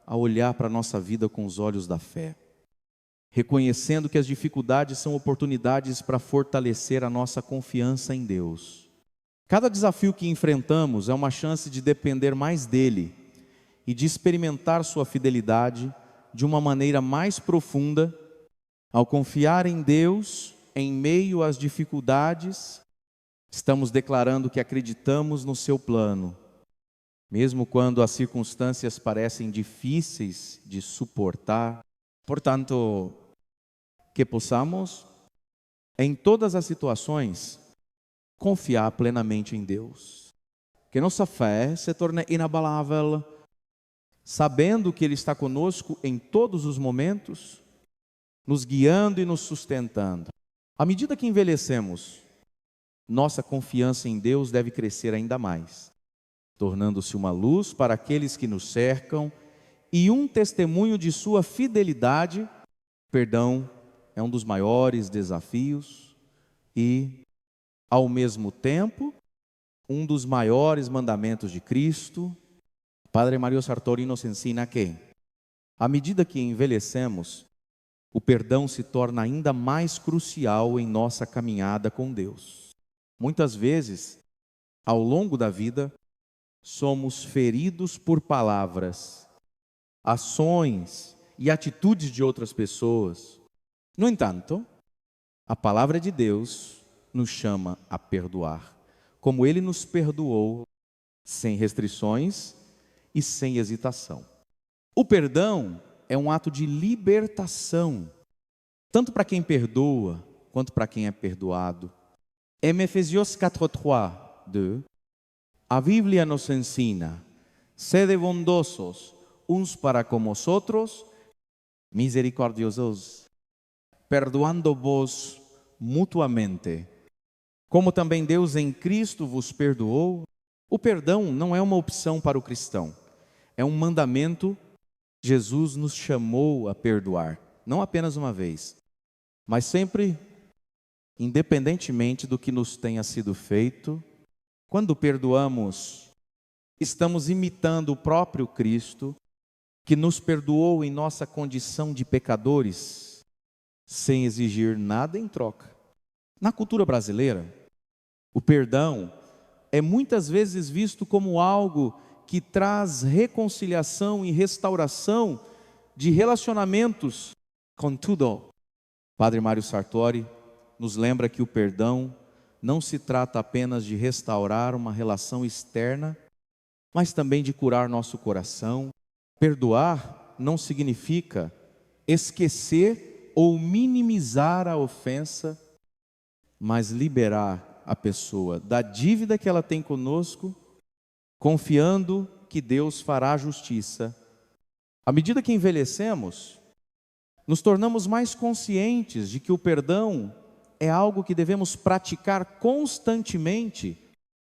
a olhar para a nossa vida com os olhos da fé, reconhecendo que as dificuldades são oportunidades para fortalecer a nossa confiança em Deus. Cada desafio que enfrentamos é uma chance de depender mais dEle e de experimentar sua fidelidade de uma maneira mais profunda. Ao confiar em Deus em meio às dificuldades, estamos declarando que acreditamos no seu plano mesmo quando as circunstâncias parecem difíceis de suportar. Portanto, que possamos, em todas as situações, confiar plenamente em Deus. Que nossa fé se torne inabalável, sabendo que Ele está conosco em todos os momentos, nos guiando e nos sustentando. À medida que envelhecemos, nossa confiança em Deus deve crescer ainda mais, tornando-se uma luz para aqueles que nos cercam e um testemunho de sua fidelidade. Perdão é um dos maiores desafios e, ao mesmo tempo, um dos maiores mandamentos de Cristo. Padre Mario Sartori nos ensina que, à medida que envelhecemos, o perdão se torna ainda mais crucial em nossa caminhada com Deus. Muitas vezes, ao longo da vida, somos feridos por palavras, ações e atitudes de outras pessoas. No entanto, a palavra de Deus nos chama a perdoar, como Ele nos perdoou, sem restrições e sem hesitação. O perdão é um ato de libertação, tanto para quem perdoa, quanto para quem é perdoado. Em Efésios 4:3, a Bíblia nos ensina: sede bondosos uns para com os outros, misericordiosos, perdoando-vos mutuamente, como também Deus em Cristo vos perdoou. O perdão não é uma opção para o cristão, é um mandamento. Jesus nos chamou a perdoar, não apenas uma vez, mas sempre, independentemente do que nos tenha sido feito. Quando perdoamos, estamos imitando o próprio Cristo, que nos perdoou em nossa condição de pecadores, sem exigir nada em troca. Na cultura brasileira, o perdão é muitas vezes visto como algo que traz reconciliação e restauração de relacionamentos. Contudo, Padre Mário Sartori nos lembra que o perdão não se trata apenas de restaurar uma relação externa, mas também de curar nosso coração. Perdoar não significa esquecer ou minimizar a ofensa, mas liberar a pessoa da dívida que ela tem conosco, confiando que Deus fará justiça. À medida que envelhecemos, nos tornamos mais conscientes de que o perdão é algo que devemos praticar constantemente.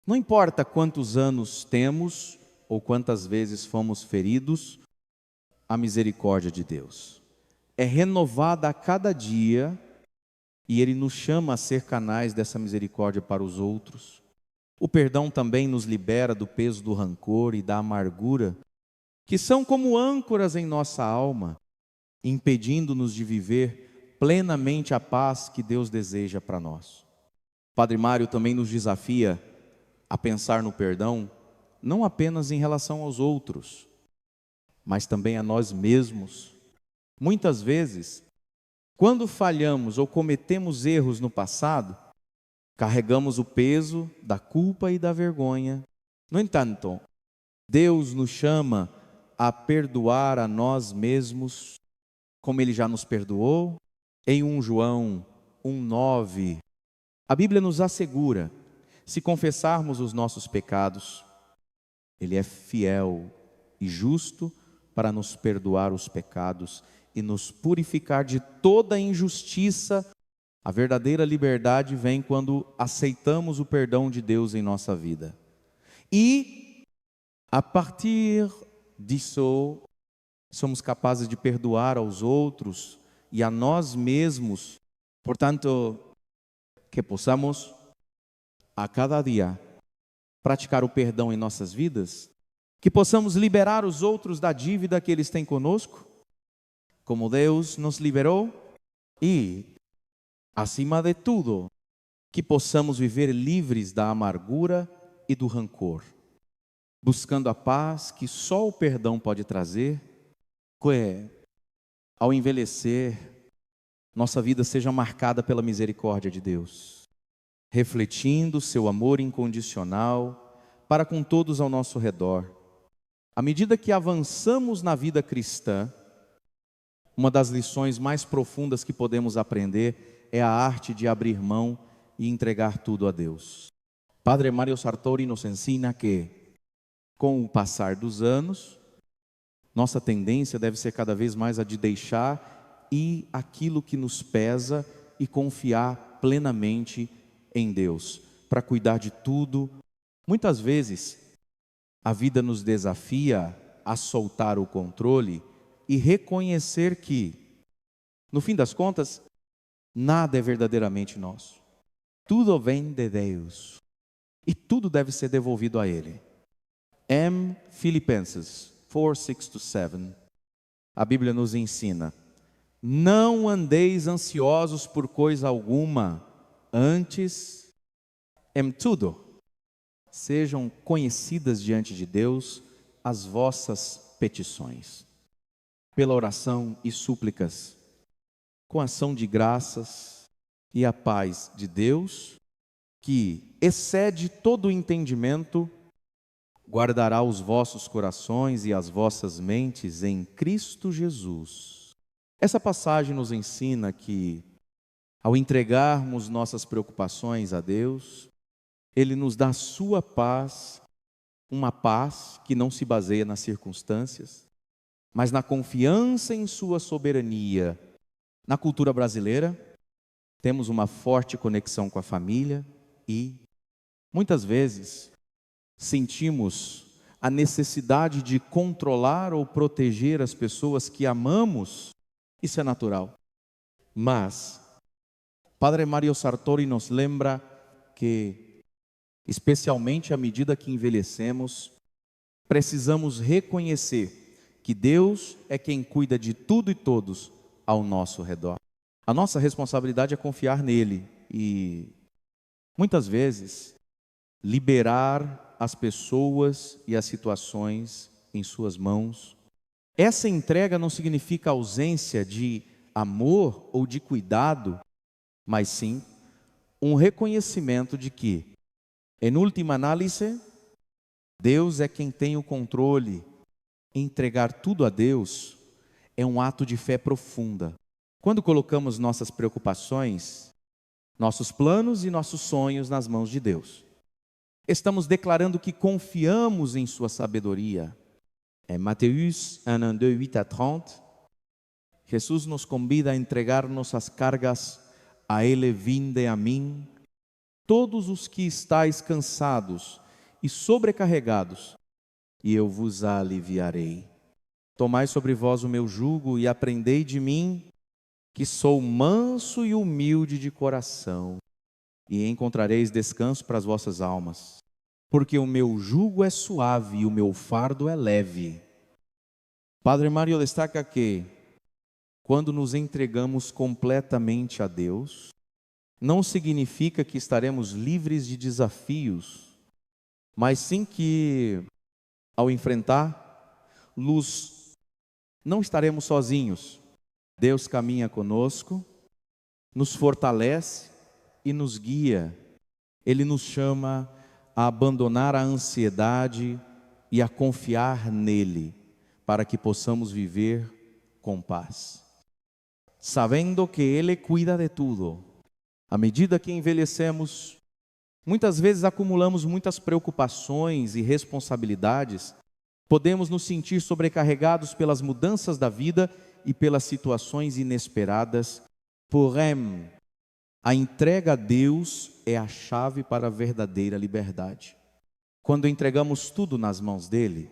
Não importa quantos anos temos ou quantas vezes fomos feridos, a misericórdia de Deus é renovada a cada dia e Ele nos chama a ser canais dessa misericórdia para os outros. O perdão também nos libera do peso do rancor e da amargura, que são como âncoras em nossa alma, impedindo-nos de viver plenamente a paz que Deus deseja para nós. Padre Mário também nos desafia a pensar no perdão, não apenas em relação aos outros, mas também a nós mesmos. Muitas vezes, quando falhamos ou cometemos erros no passado, carregamos o peso da culpa e da vergonha. No entanto, Deus nos chama a perdoar a nós mesmos, como Ele já nos perdoou. Em 1 João 1,9, a Bíblia nos assegura: se confessarmos os nossos pecados, Ele é fiel e justo para nos perdoar os pecados e nos purificar de toda injustiça. A verdadeira liberdade vem quando aceitamos o perdão de Deus em nossa vida. E, a partir disso, somos capazes de perdoar aos outros e a nós mesmos. Portanto, que possamos, a cada dia, praticar o perdão em nossas vidas, que possamos liberar os outros da dívida que eles têm conosco, como Deus nos liberou, e, acima de tudo, que possamos viver livres da amargura e do rancor, buscando a paz que só o perdão pode trazer, que, ao envelhecer, nossa vida seja marcada pela misericórdia de Deus, refletindo seu amor incondicional para com todos ao nosso redor. À medida que avançamos na vida cristã, uma das lições mais profundas que podemos aprender é a arte de abrir mão e entregar tudo a Deus. Padre Mário Sartori nos ensina que, com o passar dos anos, nossa tendência deve ser cada vez mais a de deixar ir aquilo que nos pesa e confiar plenamente em Deus, para cuidar de tudo. Muitas vezes, a vida nos desafia a soltar o controle e reconhecer que, no fim das contas, nada é verdadeiramente nosso. Tudo vem de Deus e tudo deve ser devolvido a Ele. Filipenses 4:6-7, a Bíblia nos ensina: não andeis ansiosos por coisa alguma, antes, em tudo, sejam conhecidas diante de Deus as vossas petições, pela oração e súplicas, com ação de graças, e a paz de Deus, que excede todo o entendimento, guardará os vossos corações e as vossas mentes em Cristo Jesus. Essa passagem nos ensina que, ao entregarmos nossas preocupações a Deus, Ele nos dá a sua paz, uma paz que não se baseia nas circunstâncias, mas na confiança em sua soberania. Na cultura brasileira, temos uma forte conexão com a família e, muitas vezes, sentimos a necessidade de controlar ou proteger as pessoas que amamos. Isso é natural. Mas Padre Mário Sartori nos lembra que, especialmente à medida que envelhecemos, precisamos reconhecer que Deus é quem cuida de tudo e todos ao nosso redor. A nossa responsabilidade é confiar nele e, muitas vezes, liberar as pessoas e as situações em suas mãos. Essa entrega não significa ausência de amor ou de cuidado, mas sim um reconhecimento de que, em última análise, Deus é quem tem o controle. Entregar tudo a Deus é um ato de fé profunda. Quando colocamos nossas preocupações, nossos planos e nossos sonhos nas mãos de Deus, estamos declarando que confiamos em sua sabedoria. Em Mateus 1:2, 8-30, Jesus nos convida a entregar nossas cargas a Ele. Vinde a mim, todos os que estáis cansados e sobrecarregados, e eu vos aliviarei. Tomai sobre vós o meu jugo e aprendei de mim, que sou manso e humilde de coração, e encontrareis descanso para as vossas almas, porque o meu jugo é suave e o meu fardo é leve. Padre Mário destaca que, quando nos entregamos completamente a Deus, não significa que estaremos livres de desafios, mas sim que, ao enfrentar luz, não estaremos sozinhos. Deus caminha conosco, nos fortalece e nos guia. Ele nos chama a abandonar a ansiedade e a confiar nele, para que possamos viver com paz, sabendo que Ele cuida de tudo. À medida que envelhecemos, muitas vezes acumulamos muitas preocupações e responsabilidades, podemos nos sentir sobrecarregados pelas mudanças da vida e pelas situações inesperadas. Porém, a entrega a Deus é a chave para a verdadeira liberdade. Quando entregamos tudo nas mãos dele,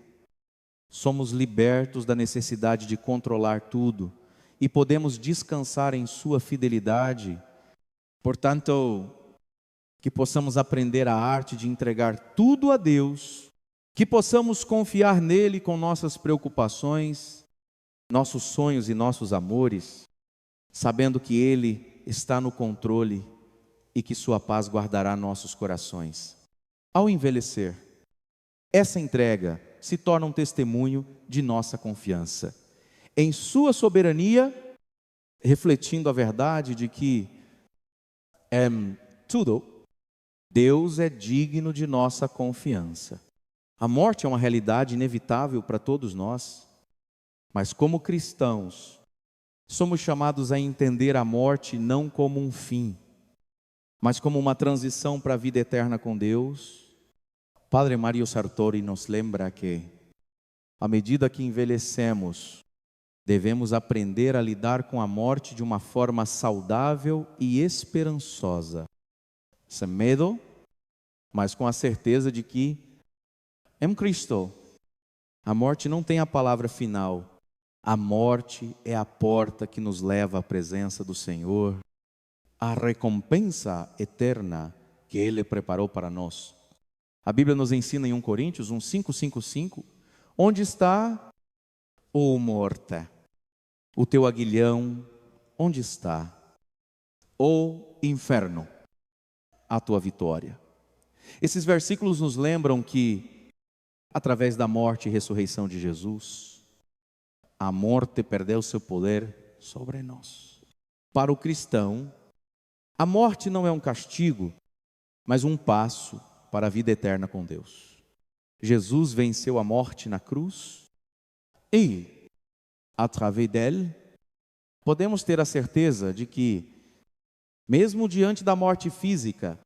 somos libertos da necessidade de controlar tudo e podemos descansar em sua fidelidade. Portanto, que possamos aprender a arte de entregar tudo a Deus, que possamos confiar nele com nossas preocupações, nossos sonhos e nossos amores, sabendo que Ele está no controle e que sua paz guardará nossos corações. Ao envelhecer, essa entrega se torna um testemunho de nossa confiança em sua soberania, refletindo a verdade de que tudo, Deus é digno de nossa confiança. A morte é uma realidade inevitável para todos nós, mas como cristãos, somos chamados a entender a morte não como um fim, mas como uma transição para a vida eterna com Deus. Padre Mário Sartori nos lembra que, à medida que envelhecemos, devemos aprender a lidar com a morte de uma forma saudável e esperançosa, sem medo, mas com a certeza de que, em Cristo, a morte não tem a palavra final. A morte é a porta que nos leva à presença do Senhor, a recompensa eterna que Ele preparou para nós. A Bíblia nos ensina em 1 Coríntios, 5:5, onde está, ó morte, o teu aguilhão, onde está? Ó inferno, a tua vitória. Esses versículos nos lembram que, através da morte e ressurreição de Jesus, a morte perdeu seu poder sobre nós. Para o cristão, a morte não é um castigo, mas um passo para a vida eterna com Deus. Jesus venceu a morte na cruz e, através dele, podemos ter a certeza de que, mesmo diante da morte física,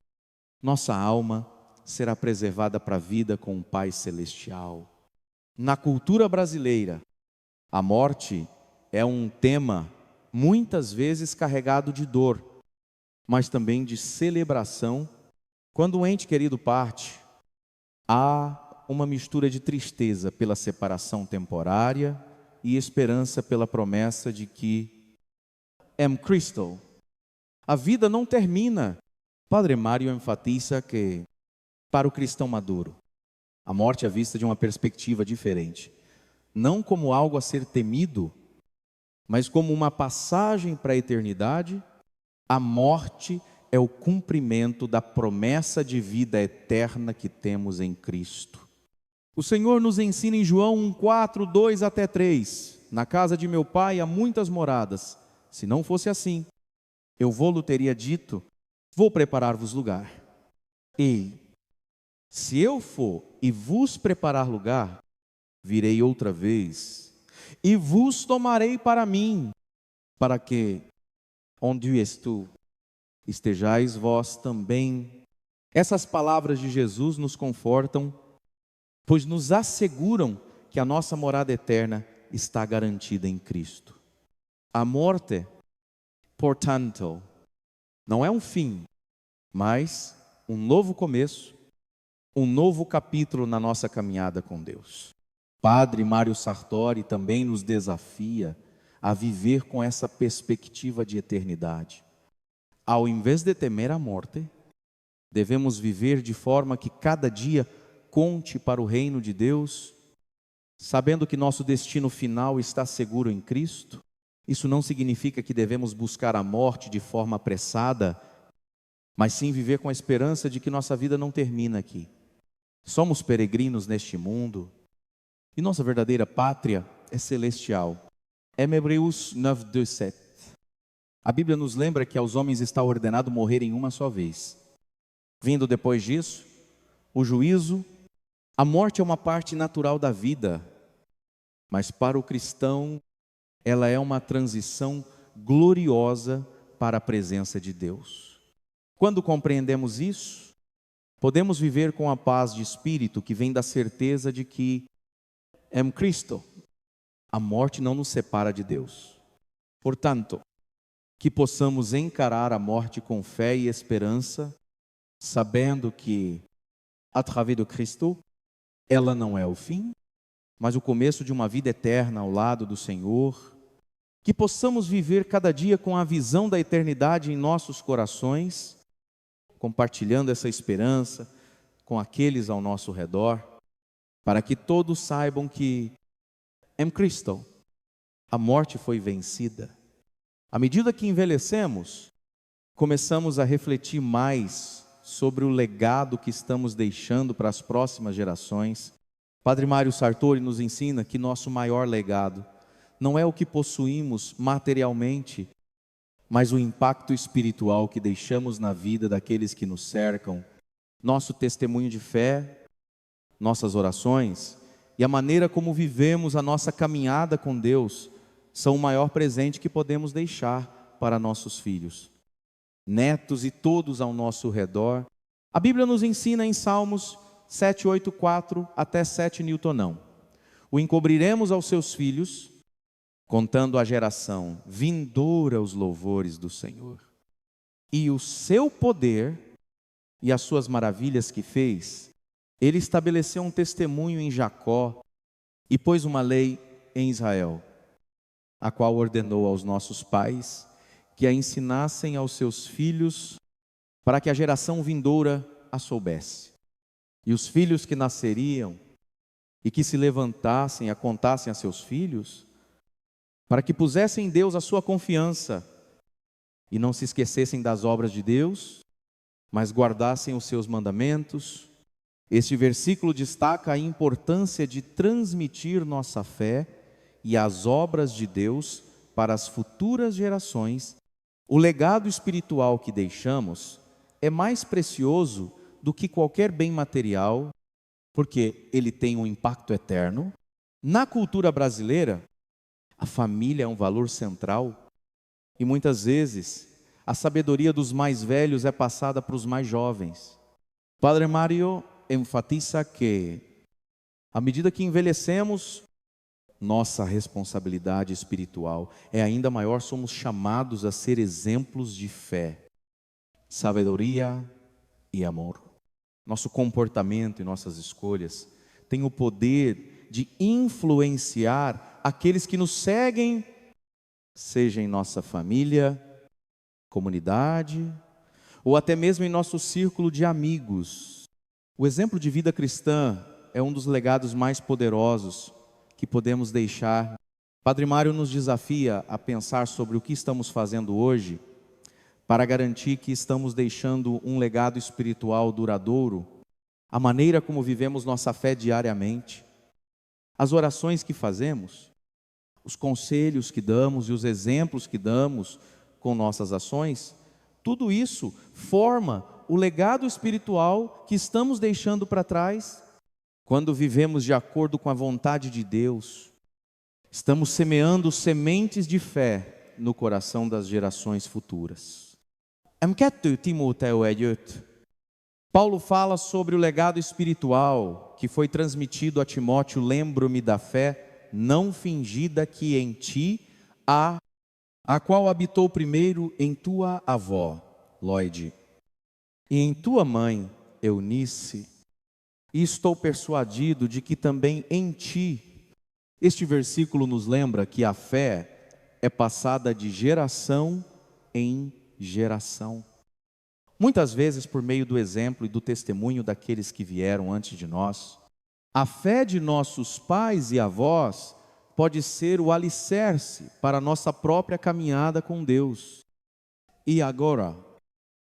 nossa alma será preservada para a vida com o Pai Celestial. Na cultura brasileira, a morte é um tema muitas vezes carregado de dor, mas também de celebração. Quando um ente querido parte, há uma mistura de tristeza pela separação temporária e esperança pela promessa de que, em Cristo, a vida não termina. Padre Mário enfatiza que, para o cristão maduro, a morte é vista de uma perspectiva diferente. Não como algo a ser temido, mas como uma passagem para a eternidade. A morte é o cumprimento da promessa de vida eterna que temos em Cristo. O Senhor nos ensina em João 1:4, 2 até 3. Na casa de meu Pai há muitas moradas. Se não fosse assim, eu vou-lhe teria dito, vou preparar-vos lugar. E, se eu for e vos preparar lugar, virei outra vez e vos tomarei para mim, para que, onde estou, estejais vós também. Essas palavras de Jesus nos confortam, pois nos asseguram que a nossa morada eterna está garantida em Cristo. A morte, portanto, não é um fim, mas um novo começo, um novo capítulo na nossa caminhada com Deus. Padre Mário Sartori também nos desafia a viver com essa perspectiva de eternidade. Ao invés de temer a morte, devemos viver de forma que cada dia conte para o reino de Deus, sabendo que nosso destino final está seguro em Cristo. Isso não significa que devemos buscar a morte de forma apressada, mas sim viver com a esperança de que nossa vida não termina aqui. Somos peregrinos neste mundo e nossa verdadeira pátria é celestial. É Hebreus 9:2-7. A Bíblia nos lembra que aos homens está ordenado morrer em uma só vez. Vindo depois disso, o juízo. A morte é uma parte natural da vida, mas para o cristão, ela é uma transição gloriosa para a presença de Deus. Quando compreendemos isso, podemos viver com a paz de espírito que vem da certeza de que, em Cristo, a morte não nos separa de Deus. Portanto, que possamos encarar a morte com fé e esperança, sabendo que, através de Cristo, ela não é o fim, mas o começo de uma vida eterna ao lado do Senhor. Que possamos viver cada dia com a visão da eternidade em nossos corações, compartilhando essa esperança com aqueles ao nosso redor, para que todos saibam que, em Cristo, a morte foi vencida. À medida que envelhecemos, começamos a refletir mais sobre o legado que estamos deixando para as próximas gerações. Padre Mário Sartori nos ensina que nosso maior legado não é o que possuímos materialmente, mas o impacto espiritual que deixamos na vida daqueles que nos cercam, nosso testemunho de fé, nossas orações e a maneira como vivemos a nossa caminhada com Deus são o maior presente que podemos deixar para nossos filhos, netos e todos ao nosso redor. A Bíblia nos ensina em Salmos 7:8-4 até 7 Newtonão: o encobriremos aos seus filhos, contando a geração vindoura os louvores do Senhor, e o seu poder e as suas maravilhas que fez. Ele estabeleceu um testemunho em Jacó e pôs uma lei em Israel, a qual ordenou aos nossos pais que a ensinassem aos seus filhos, para que a geração vindoura a soubesse. E os filhos que nasceriam e que se levantassem a contassem a seus filhos, para que pusessem em Deus a sua confiança e não se esquecessem das obras de Deus, mas guardassem os seus mandamentos. Este versículo destaca a importância de transmitir nossa fé e as obras de Deus para as futuras gerações. O legado espiritual que deixamos é mais precioso do que qualquer bem material, porque ele tem um impacto eterno. Na cultura brasileira, a família é um valor central e muitas vezes a sabedoria dos mais velhos é passada para os mais jovens. Padre Mário enfatiza que, à medida que envelhecemos, nossa responsabilidade espiritual é ainda maior. Somos chamados a ser exemplos de fé, sabedoria e amor. Nosso comportamento e nossas escolhas têm o poder de influenciar aqueles que nos seguem, seja em nossa família, comunidade, ou até mesmo em nosso círculo de amigos. O exemplo de vida cristã é um dos legados mais poderosos que podemos deixar. Padre Mário nos desafia a pensar sobre o que estamos fazendo hoje para garantir que estamos deixando um legado espiritual duradouro, a maneira como vivemos nossa fé diariamente, as orações que fazemos, os conselhos que damos e os exemplos que damos com nossas ações. Tudo isso forma o legado espiritual que estamos deixando para trás. Quando vivemos de acordo com a vontade de Deus, estamos semeando sementes de fé no coração das gerações futuras. Paulo fala sobre o legado espiritual que foi transmitido a Timóteo. Lembro-me da fé não fingida que em ti há, a qual habitou primeiro em tua avó, Lloyd, e em tua mãe, Eunice, e estou persuadido de que também em ti. Este versículo nos lembra que a fé é passada de geração em geração. Muitas vezes por meio do exemplo e do testemunho daqueles que vieram antes de nós. A fé de nossos pais e avós pode ser o alicerce para a nossa própria caminhada com Deus. E agora,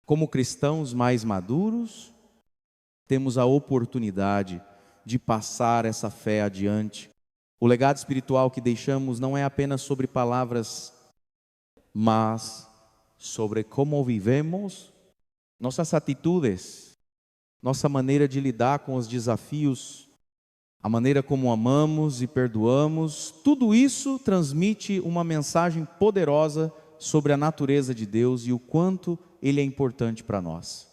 como cristãos mais maduros, temos a oportunidade de passar essa fé adiante. O legado espiritual que deixamos não é apenas sobre palavras, mas sobre como vivemos, nossas atitudes, nossa maneira de lidar com os desafios, a maneira como amamos e perdoamos. Tudo isso transmite uma mensagem poderosa sobre a natureza de Deus e o quanto Ele é importante para nós.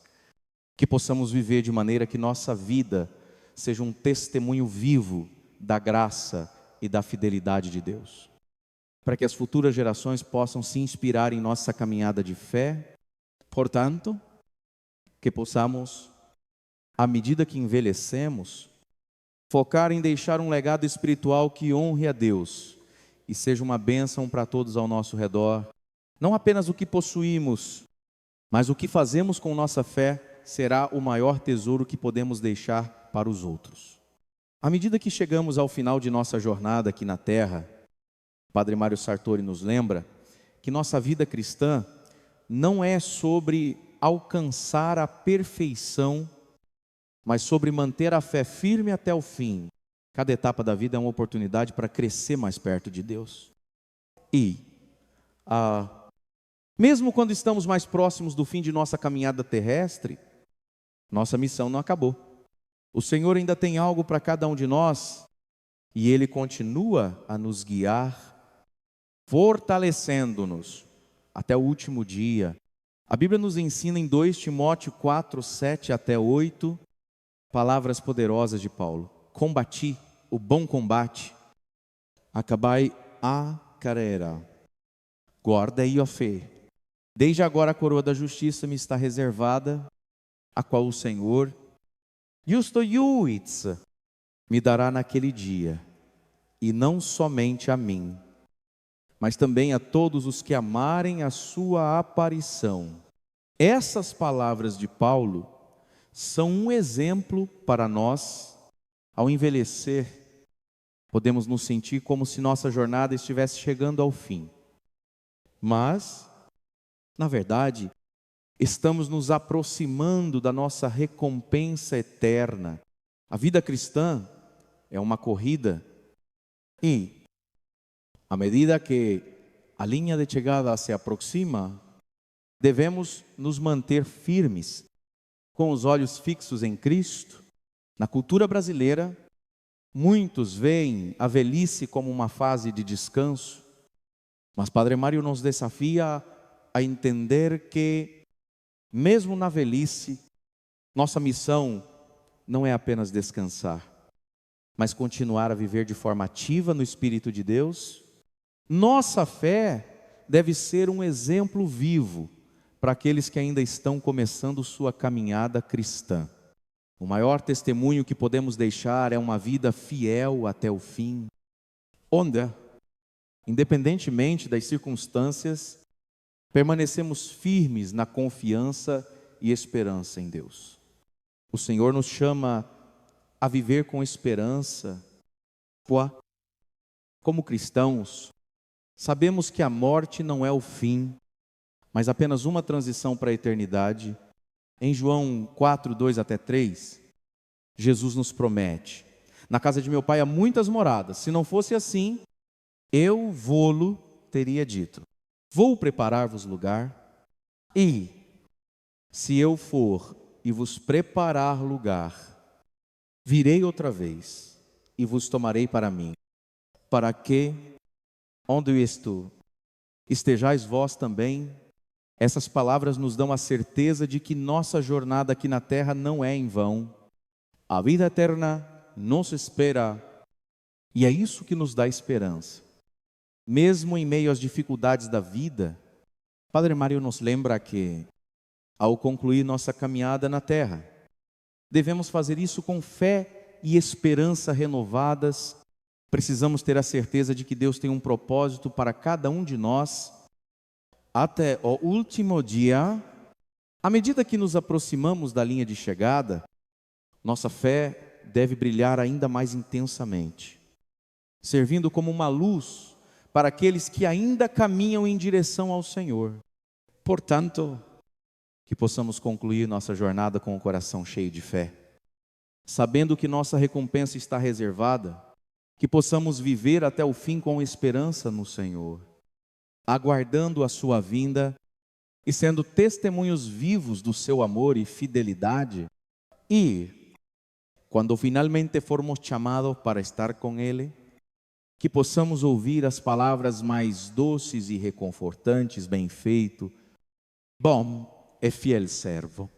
Que possamos viver de maneira que nossa vida seja um testemunho vivo da graça e da fidelidade de Deus, para que as futuras gerações possam se inspirar em nossa caminhada de fé. Portanto, que possamos, à medida que envelhecemos, focar em deixar um legado espiritual que honre a Deus e seja uma bênção para todos ao nosso redor. Não apenas o que possuímos, mas o que fazemos com nossa fé será o maior tesouro que podemos deixar para os outros. À medida que chegamos ao final de nossa jornada aqui na Terra, Padre Mário Sartori nos lembra que nossa vida cristã não é sobre alcançar a perfeição, mas sobre manter a fé firme até o fim. Cada etapa da vida é uma oportunidade para crescer mais perto de Deus. E, mesmo quando estamos mais próximos do fim de nossa caminhada terrestre, nossa missão não acabou. O Senhor ainda tem algo para cada um de nós e Ele continua a nos guiar, fortalecendo-nos até o último dia. A Bíblia nos ensina em 2 Timóteo 4, 7 até 8, palavras poderosas de Paulo. Combati o bom combate, acabai a carreira, guardei a fé. Desde agora a coroa da justiça me está reservada, a qual o Senhor, justo juiz, me dará naquele dia, e não somente a mim, mas também a todos os que amarem a sua aparição. Essas palavras de Paulo são um exemplo para nós. Ao envelhecer, podemos nos sentir como se nossa jornada estivesse chegando ao fim. Mas, na verdade, estamos nos aproximando da nossa recompensa eterna. A vida cristã é uma corrida e, à medida que a linha de chegada se aproxima, devemos nos manter firmes, com os olhos fixos em Cristo. Na cultura brasileira, muitos veem a velhice como uma fase de descanso, mas Padre Mário nos desafia a entender que, mesmo na velhice, nossa missão não é apenas descansar, mas continuar a viver de forma ativa no Espírito de Deus. Nossa fé deve ser um exemplo vivo para aqueles que ainda estão começando sua caminhada cristã. O maior testemunho que podemos deixar é uma vida fiel até o fim, onde, independentemente das circunstâncias, permanecemos firmes na confiança e esperança em Deus. O Senhor nos chama a viver com esperança. Como cristãos, sabemos que a morte não é o fim, mas apenas uma transição para a eternidade. Em João 4, 2 até 3, Jesus nos promete: na casa de meu pai há muitas moradas, se não fosse assim, eu vô-lo teria dito. Vou preparar-vos lugar, e se eu for e vos preparar lugar, virei outra vez e vos tomarei para mim, para que, onde eu estou, estejais vós também. Essas palavras nos dão a certeza de que nossa jornada aqui na terra não é em vão. A vida eterna nos espera, e é isso que nos dá esperança. Mesmo em meio às dificuldades da vida, Padre Mário nos lembra que, ao concluir nossa caminhada na terra, devemos fazer isso com fé e esperança renovadas. Precisamos ter a certeza de que Deus tem um propósito para cada um de nós, até o último dia. À medida que nos aproximamos da linha de chegada, nossa fé deve brilhar ainda mais intensamente, servindo como uma luz para aqueles que ainda caminham em direção ao Senhor. Portanto, que possamos concluir nossa jornada com o coração cheio de fé, sabendo que nossa recompensa está reservada, que possamos viver até o fim com esperança no Senhor, aguardando a sua vinda e sendo testemunhos vivos do seu amor e fidelidade. E, quando finalmente formos chamados para estar com Ele, que possamos ouvir as palavras mais doces e reconfortantes: bem feito, bom e fiel servo.